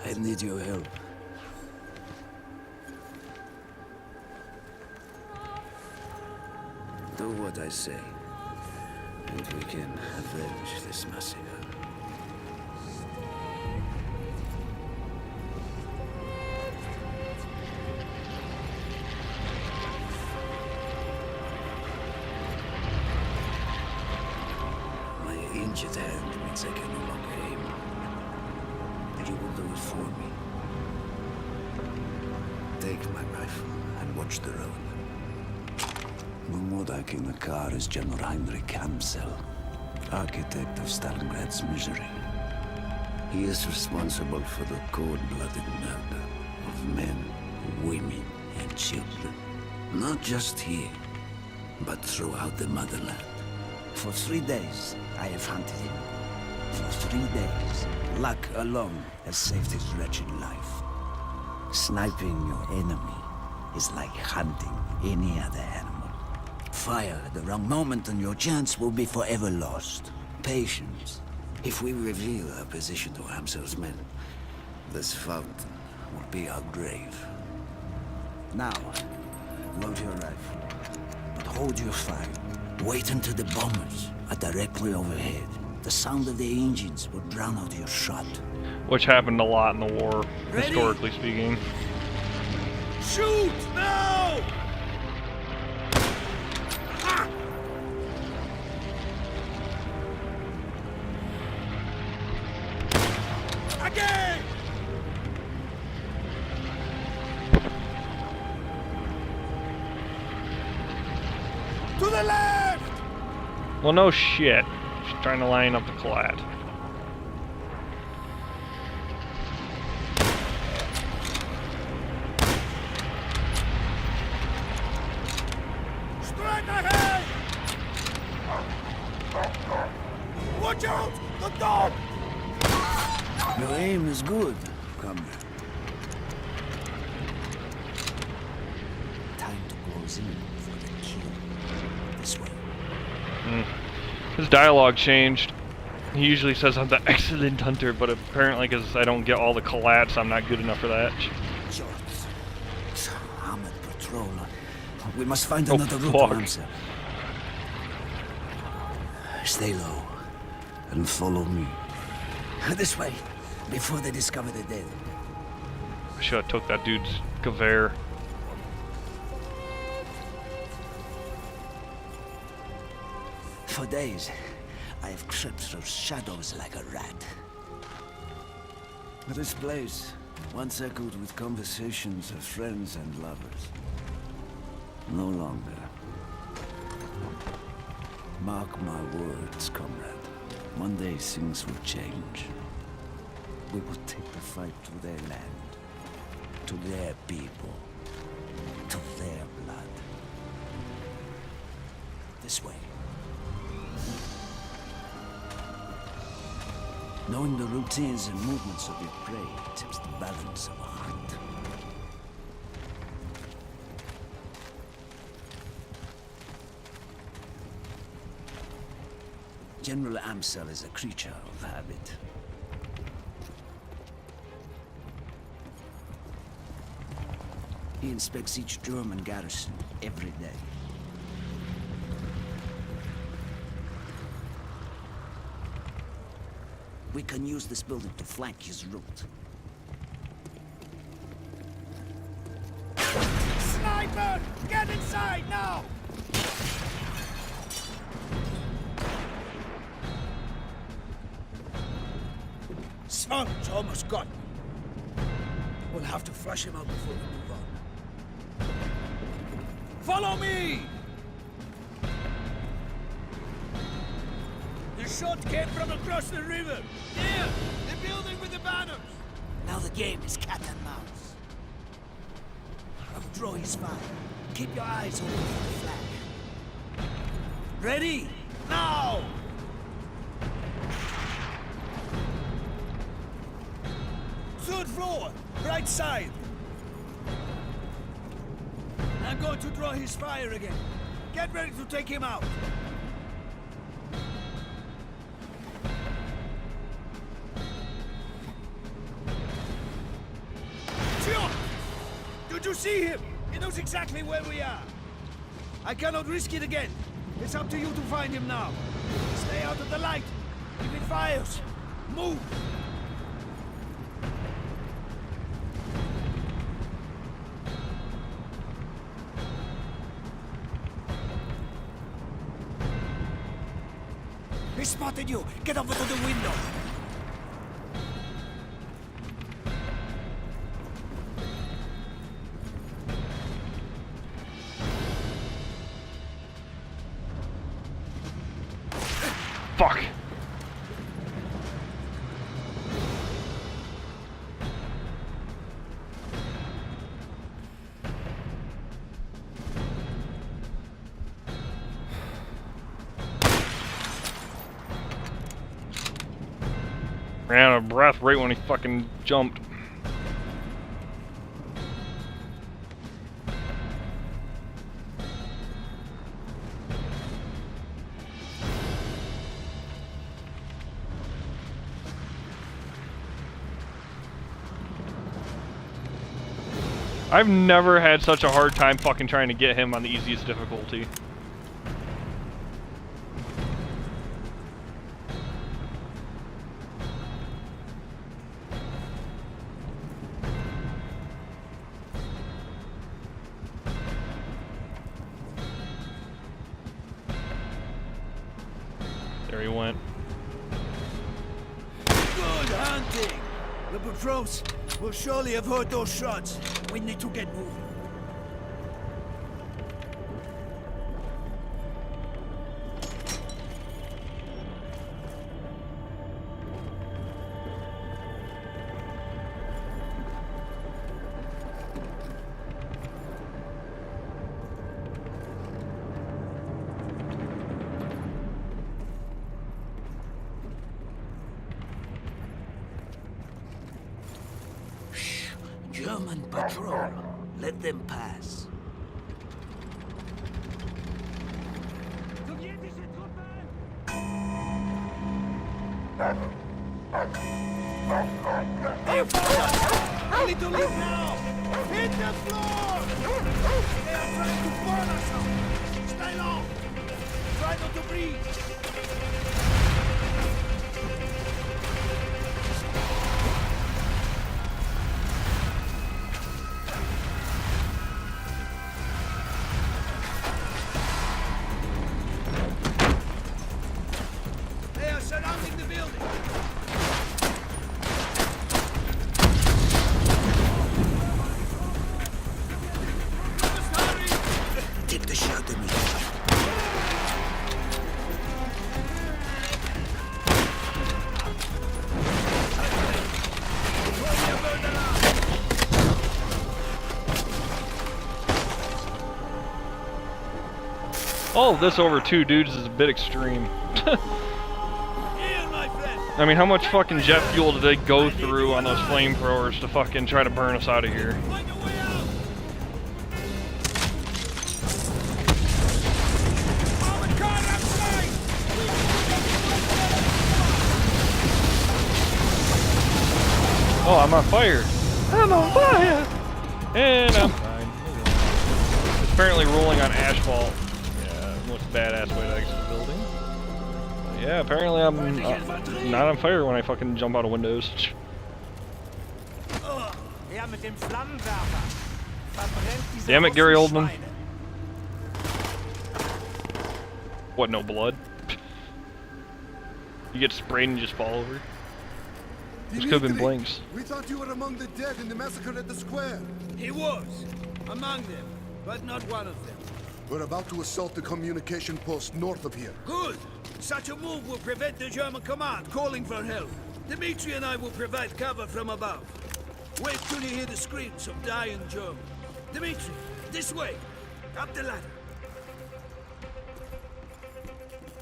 I need your help. Do what I say, and we can avenge this massacre. My injured hand means I can no longer aim. You will do it for me. Take my rifle and watch the road. Mumodak in the car is General Heinrich Amsel, architect of Stalingrad's misery. He is responsible for the cold-blooded murder of men, women, and children. Not just here, but throughout the motherland. For 3 days, I have hunted him. For 3 days, luck alone has saved his wretched life. Sniping your enemy is like hunting any other animal. Fire at the wrong moment and your chance will be forever lost. Patience. If we reveal our position to Amsel's men, this fountain will be our grave. Now, load your rifle, but hold your fire. Wait until the bombers are directly overhead. The sound of the engines will drown out your shot. Which happened a lot in the war, historically speaking. Shoot! Now! Ah! Again! To the left! Well, no shit. She's trying to line up the collat. Straight ahead! Watch out! The dog! Your aim is good, comrade. Time to close in for the kill. This way. His dialogue changed. He usually says I'm the excellent hunter, but apparently because I don't get all the collats, I'm not good enough for that. Shots. Armored patrol. We must find Oh, another route fuck. to Amsel. Stay low and follow me. This way, before they discover the dead. I should have took that dude's Gewehr. For days, I have crept through shadows like a rat. This place, once echoed with conversations of friends and lovers. No longer. Mark my words, comrade. One day things will change. We will take the fight to their land, to their people, to their blood. This way. Knowing the routines and movements of your prey tips the balance of a hunt. General Amsel is a creature of habit. He inspects each German garrison every day. We can use this building to flank his route. Sniper! Get inside now! Son's almost got me. We'll have to flush him out before we move on. Follow me! The shot came from across the river. There! The building with the banners! Now the game is cat and mouse. I will draw his fire. Keep your eyes open for the flag. Ready? Now! Third floor, right side. I'm going to draw his fire again. Get ready to take him out. Did you see him? He knows exactly where we are. I cannot risk it again. It's up to you to find him now. Stay out of the light. If it fires, move. He spotted you. Get over to the window. Fuck. Ran out of breath right when he fucking jumped. I've never had such a hard time fucking trying to get him on the easiest difficulty. There he went. Good hunting. The patrols will surely have heard those shots. We need to get moving. German patrol. Let them pass. They found us! We need to leave now! Hit the floor! They are trying to burn us out! Stay low! Try not to breathe! They are surrounding the building! Take the shot at me. All of this over 2 dudes is a bit extreme. Here, my friend! I mean, how much fucking jet fuel did they go through on those flamethrowers to fucking try to burn us out of here? Find a way out! Armored car outside! Oh, I'm on fire! I'm on fire! And I'm fine. It's apparently rolling on asphalt. Yeah, most badass way to exit the building. But yeah, apparently I'm not on fire when I fucking jump out of windows. Ja, mit dem Flammenwerfer. Verbrennt diese Damn it, Gary Oldman. Schweine. What, no blood? You get sprayed and just fall over? This could have been blanks. We thought you were among the dead in the massacre at the square. He was. Among them, but not one of them. We're about to assault the communication post north of here. Good. Such a move will prevent the German command calling for help. Dmitri and I will provide cover from above. Wait till you hear the screams of dying Germans. Dmitri, this way. Up the ladder.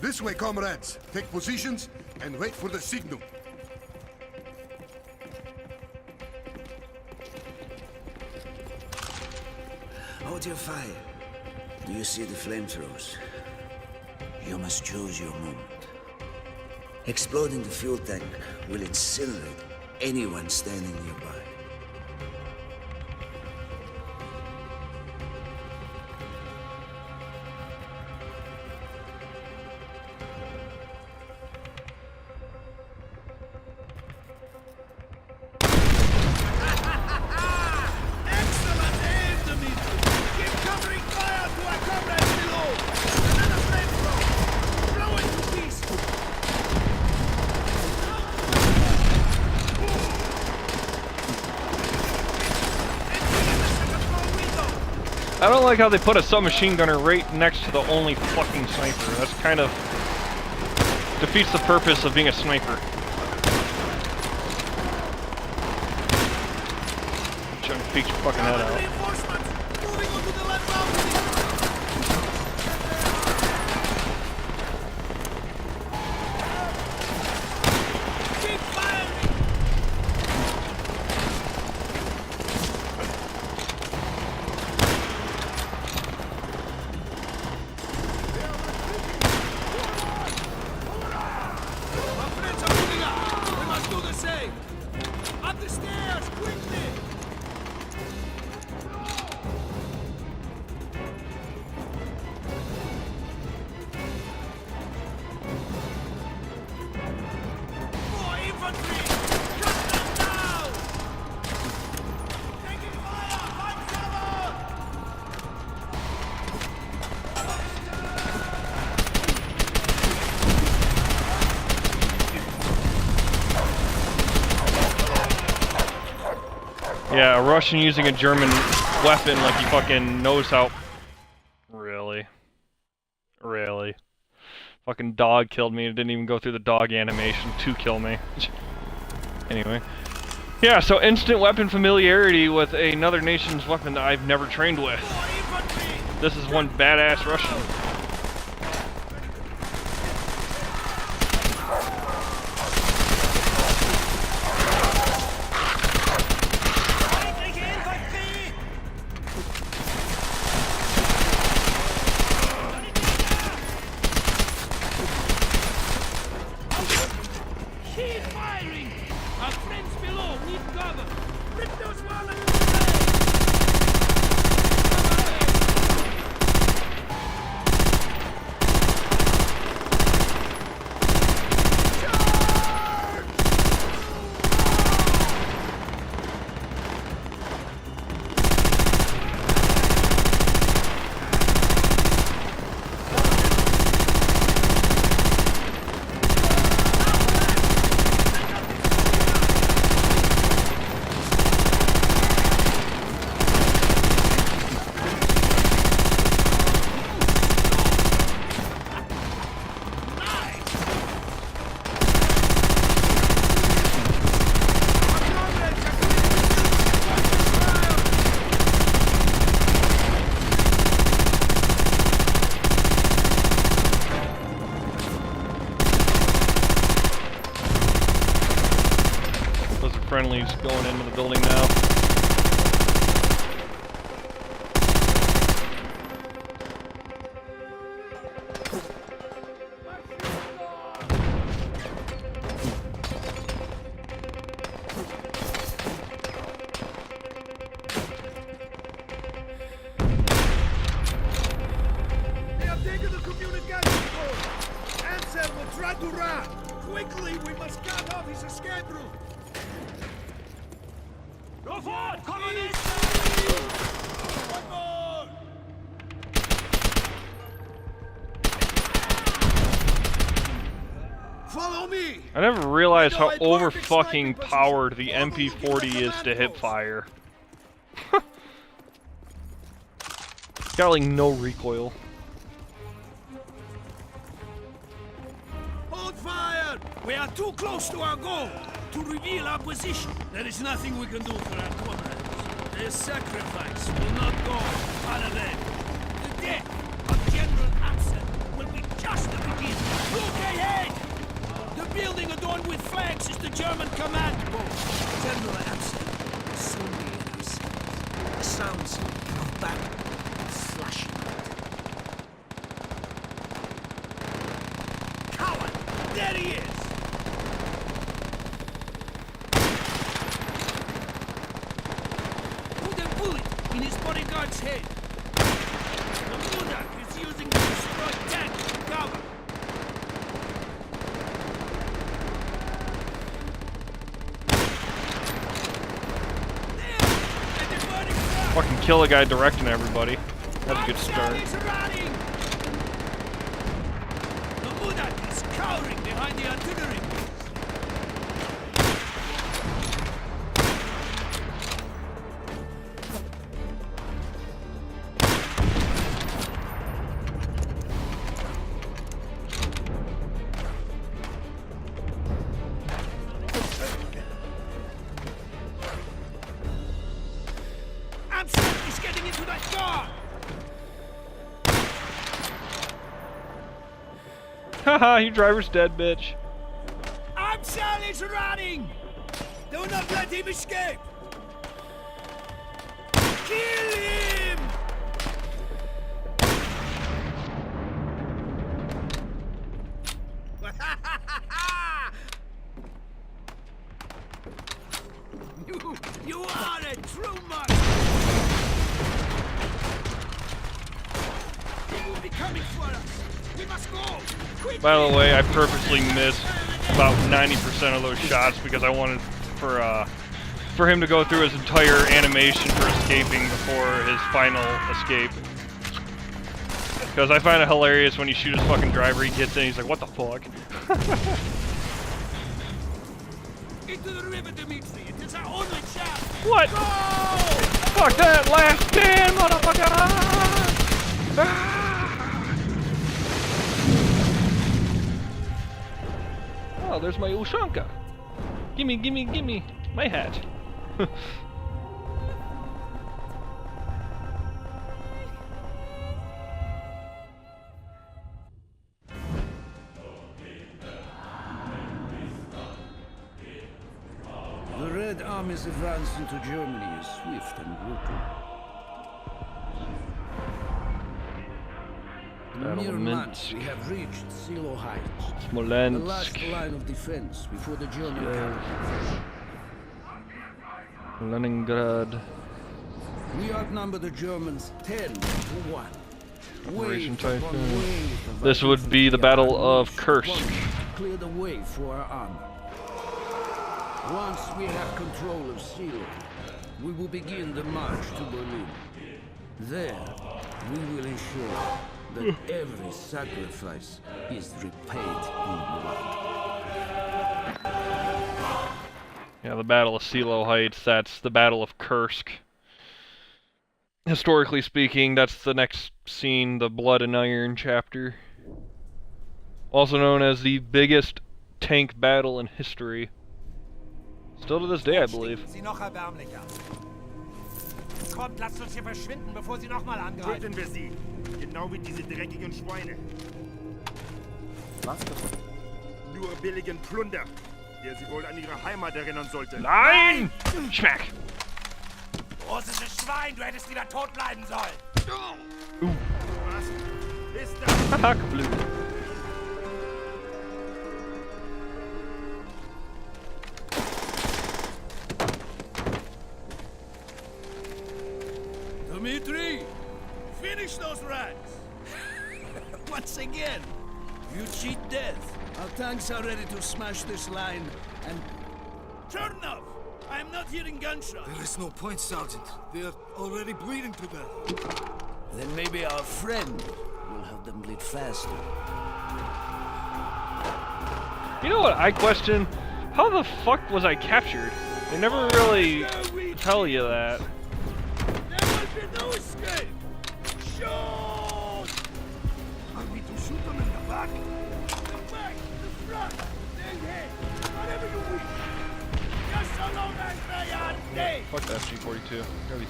This way, comrades. Take positions and wait for the signal. Hold your fire. Do you see the flamethrowers? You must choose your moment. Exploding the fuel tank will incinerate anyone standing nearby. I don't like how they put a submachine gunner right next to the only fucking sniper. That's kind of defeats the purpose of being a sniper. Trying to peek your fucking head out. Reinforcements! Moving onto the left balcony! Keep firing! Our friends are moving up! We must do the same! Up the stairs, quickly! More infantry! Cut them down! Taking fire! Fight cover! Yeah, a Russian using a German weapon like he fucking knows how. Really? Really? Fucking dog killed me. It didn't even go through the dog animation to kill me. Anyway. Yeah, so instant weapon familiarity with another nation's weapon that I've never trained with. More infantry! This is one badass Russian. Feindliche Infantry! Keep firing! Our friends below need cover! Rip those walls away! Those are friendlies going into the building now. They have taken the communication post! Ansel will try to run! Quickly, we must cut off his escape route! Go forward! Communists! One more! Follow me! I never realized how over fucking powered the MP40 is to hip fire. Got like no recoil. Hold fire! We are too close to our goal! To reveal our position! There is nothing we can do for our comrades. Their sacrifice will not go unavenged. The death of General Absen will be just the beginning. Look ahead! The building adorned with flags is the German command post. General Absen will soon be in our sights. The sounds of battle and slashing. Coward! There he is! Put a bullet in his bodyguard's head. The Mudak is using the destroyed tank to cover. There! At the burning truck! Fucking kill a guy directing everybody. That's a good start. Is running! The Mudak is cowering behind the artillery. Amsterdam is getting into that car! Haha, your driver's dead, bitch. Amsel is running! Do not let him escape! Kill him! you are a true monster! He will be coming for us! We must go! Quickly! By the way, I purposely missed about 90% of those shots because I wanted for him to go through his entire animation for escaping before his final escape. Because I find it hilarious when you shoot his fucking driver, he gets in, he's like, what the fuck? Into the river, Dimitri! It is our only chance! What? Go! Fuck that last stand, motherfucker! Ah! Oh, there's my Ushanka. Gimme, gimme, gimme my hat. The Red Army's advance into Germany is swift and brutal. In Battle mere of months, Minsk. we have reached Silo Heights, the Smolensk. last line of defense before the German capital. Leningrad. We outnumber the Germans 10 to 1. Operation Wave upon Typhoon. wave of This would be the infantry Battle are of unleashed Kursk. once to clear the way for our armor. Once we have control of Silo, we will begin the march to Berlin. There, we will ensure that every sacrifice is repaid in blood. Yeah, the Battle of Silo Heights, that's the Battle of Kursk. Historically speaking, that's the next scene, the Blood and Iron chapter. Also known as the biggest tank battle in history. Still to this day, I believe. Sie noch erbärmlicher. Kommt, lasst uns hier verschwinden, bevor sie nochmal angreifen. Töten wir sie. Genau wie diese dreckigen Schweine. Was das? Nur billigen Plunder, der sie wohl an ihre Heimat erinnern sollte. Nein! Schmack! Russisches Schwein, du hättest lieber tot bleiben sollen. Was ist das? Haha, blöd. Dimitri, finish those rats! Once again, you cheat death. Our tanks are ready to smash this line, and... Chernov! I am not hearing gunshots. There is no point, Sergeant. They are already bleeding to death. Then maybe our friend will help them bleed faster. You know what I question? How the fuck was I captured? They never really tell you that. There will be no escape! Shoot! Are we to shoot them in the back? The back, the front, the head, whatever you wish. Just so long as they are dead! Fuck that G42. Gotta be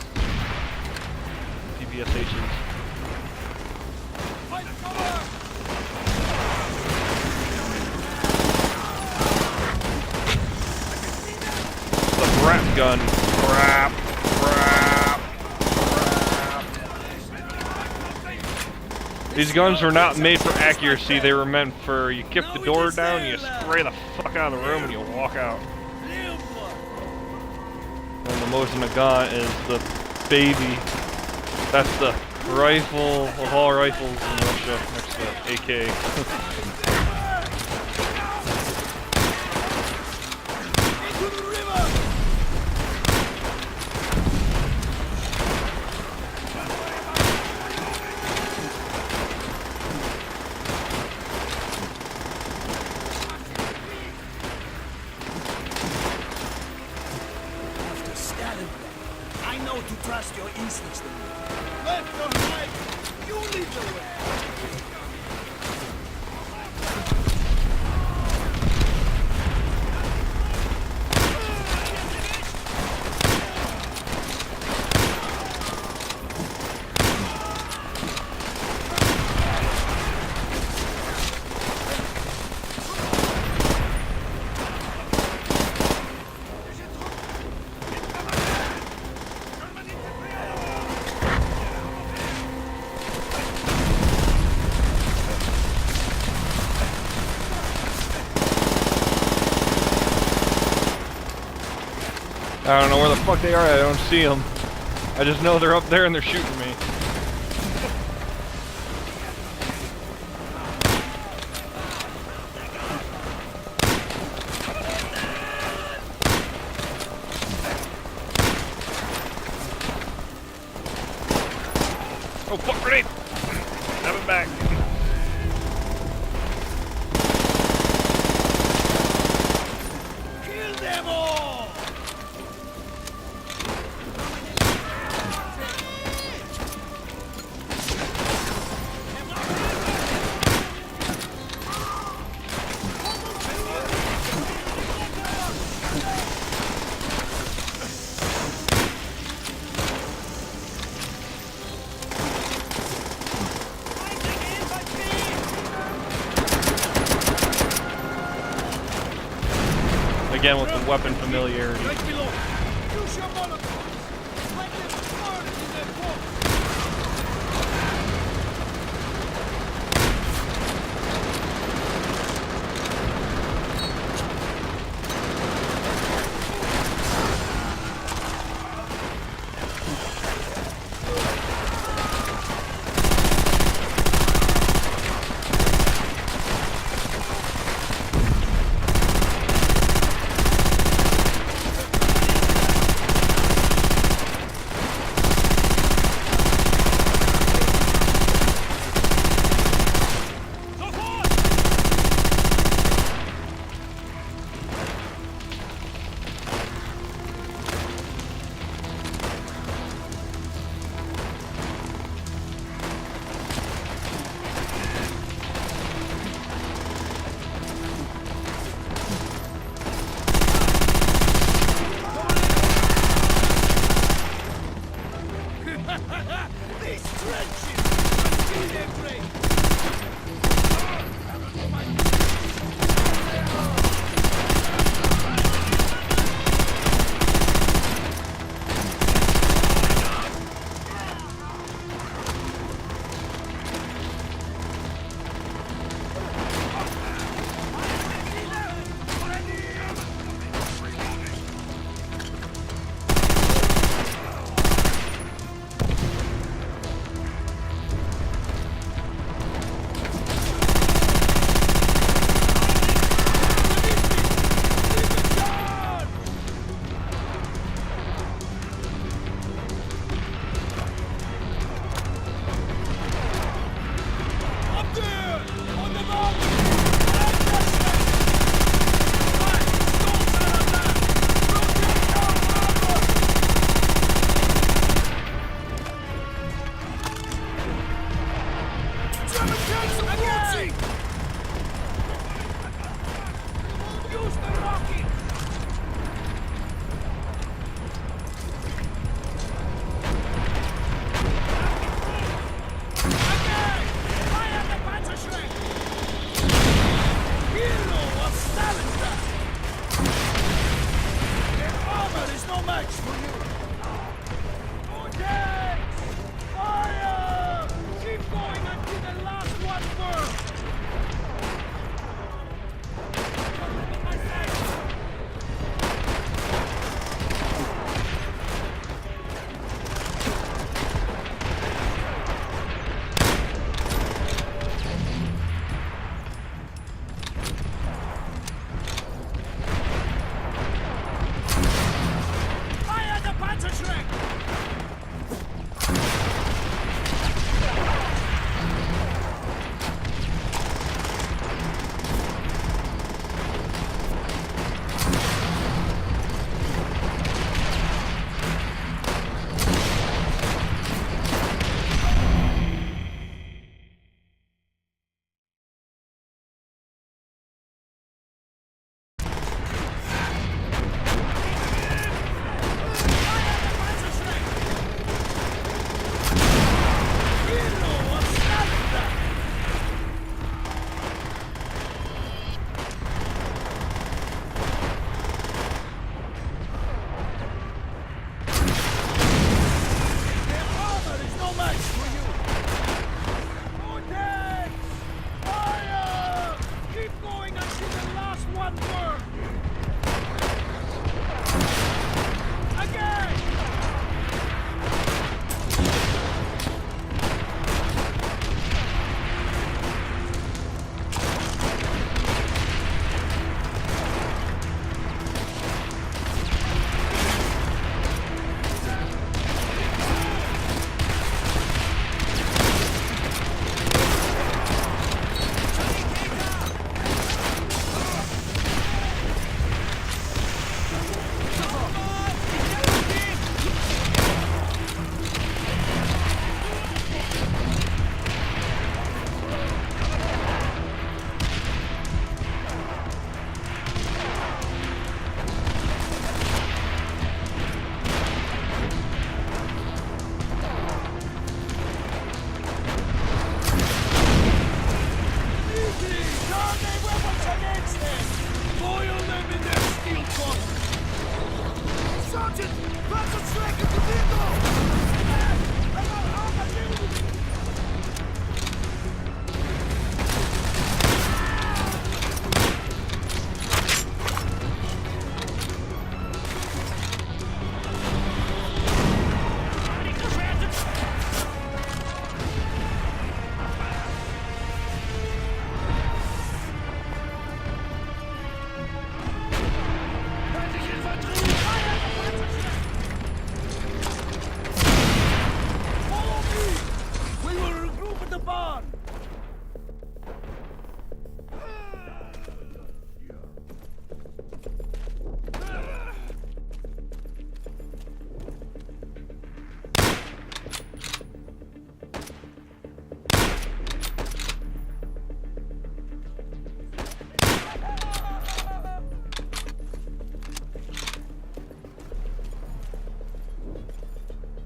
PBSHs. Fight cover! The brap gun. Brap. Brap. Brap. These guns were not made for accuracy, they were meant for you kick the door down, you spray the fuck out of the room, and you walk out. And the Mosin Nagant is the baby. That's the rifle of all rifles in Russia, next to AK. Into the river! After scanning them, I know to trust your instincts. Left or right, you lead the way. I don't know where the fuck they are. I don't see them. I just know they're up there and they're shooting me. Oh, fuck, grenade! Have it back. Kill them all! Again with the weapon familiarity. Right below. Use your molotovs. Let them burn in their boat.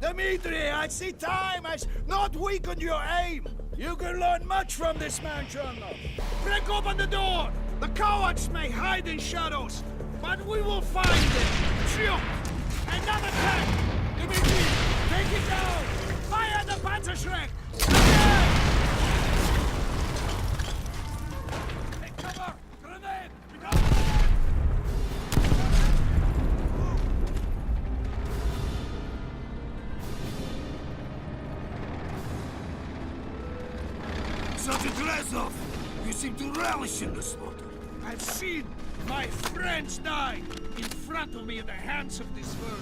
Dimitri, I see time has not weakened your aim. You can learn much from this man, Colonel. Break open the door. The cowards may hide in shadows, but we will find them. Shoot! Another tank! Dimitri, take it down! Fire the Panzerschreck! Again! Take cover! Grenade! Sergeant Rezov, you seem to relish in the slaughter. I've seen my friends die in front of me at the hands of this world.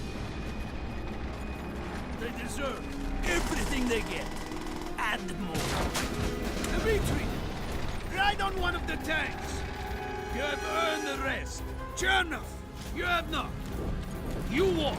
They deserve everything they get, and more. Dimitri, ride on one of the tanks. You have earned the rest. Chernov, you have not. You walk.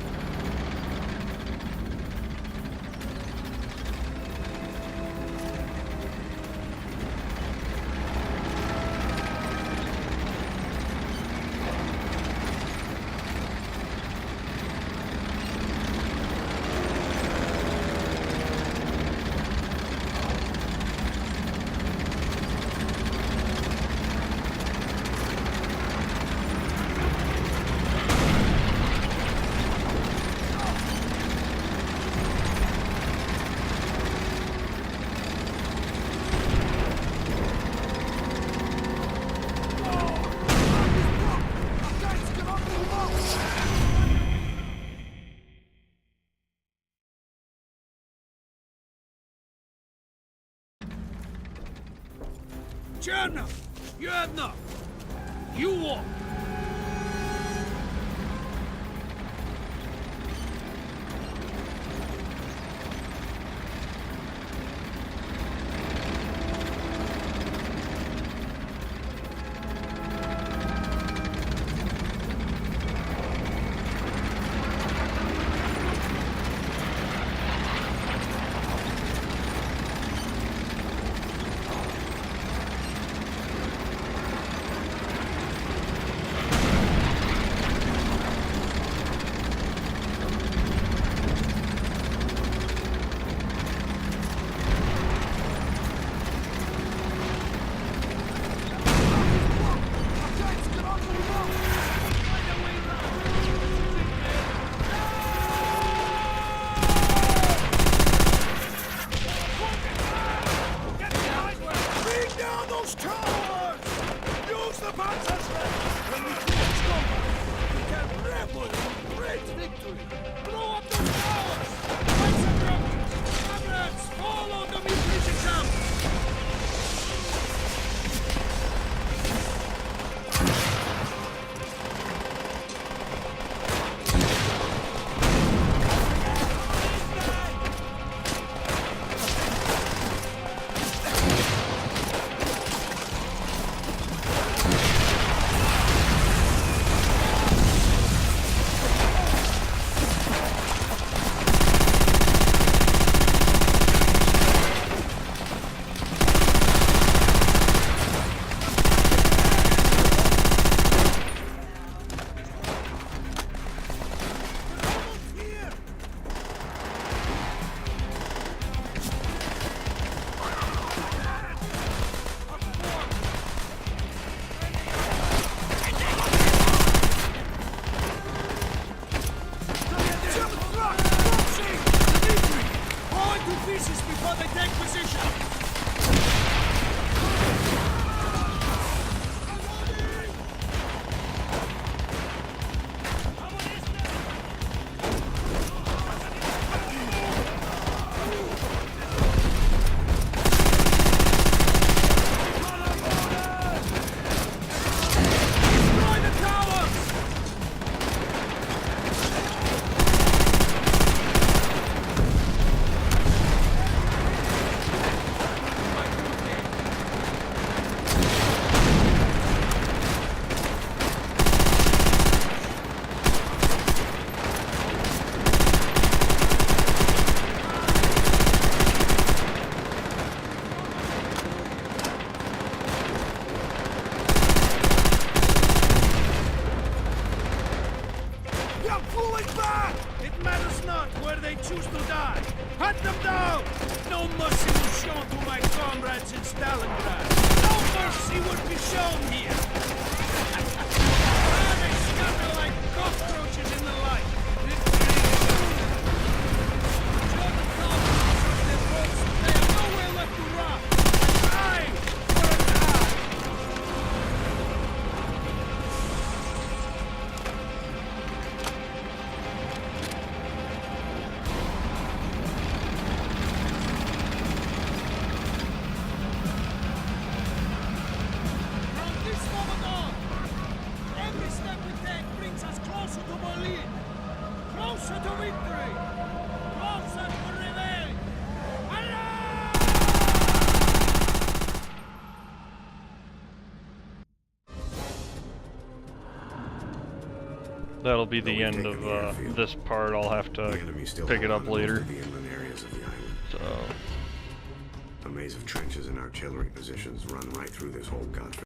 Chernov, you have not. You walk. They choose to die. them down! No mercy was shown to my comrades in Stalingrad. No mercy would be shown here. Ah, they scatter like cockroaches in the light. Show the comrades of their boats. They have nowhere left to run. Die for a die. From this moment on, every step we take brings us closer to Berlin, closer to victory, closer to revenge. Allah! That'll be the Though we've end taken of the airfield, this part. I'll have the to enemy still pick it hold up on to most later. of the inland areas of the island. So, A maze of trenches and artillery positions run right through this whole godforsaken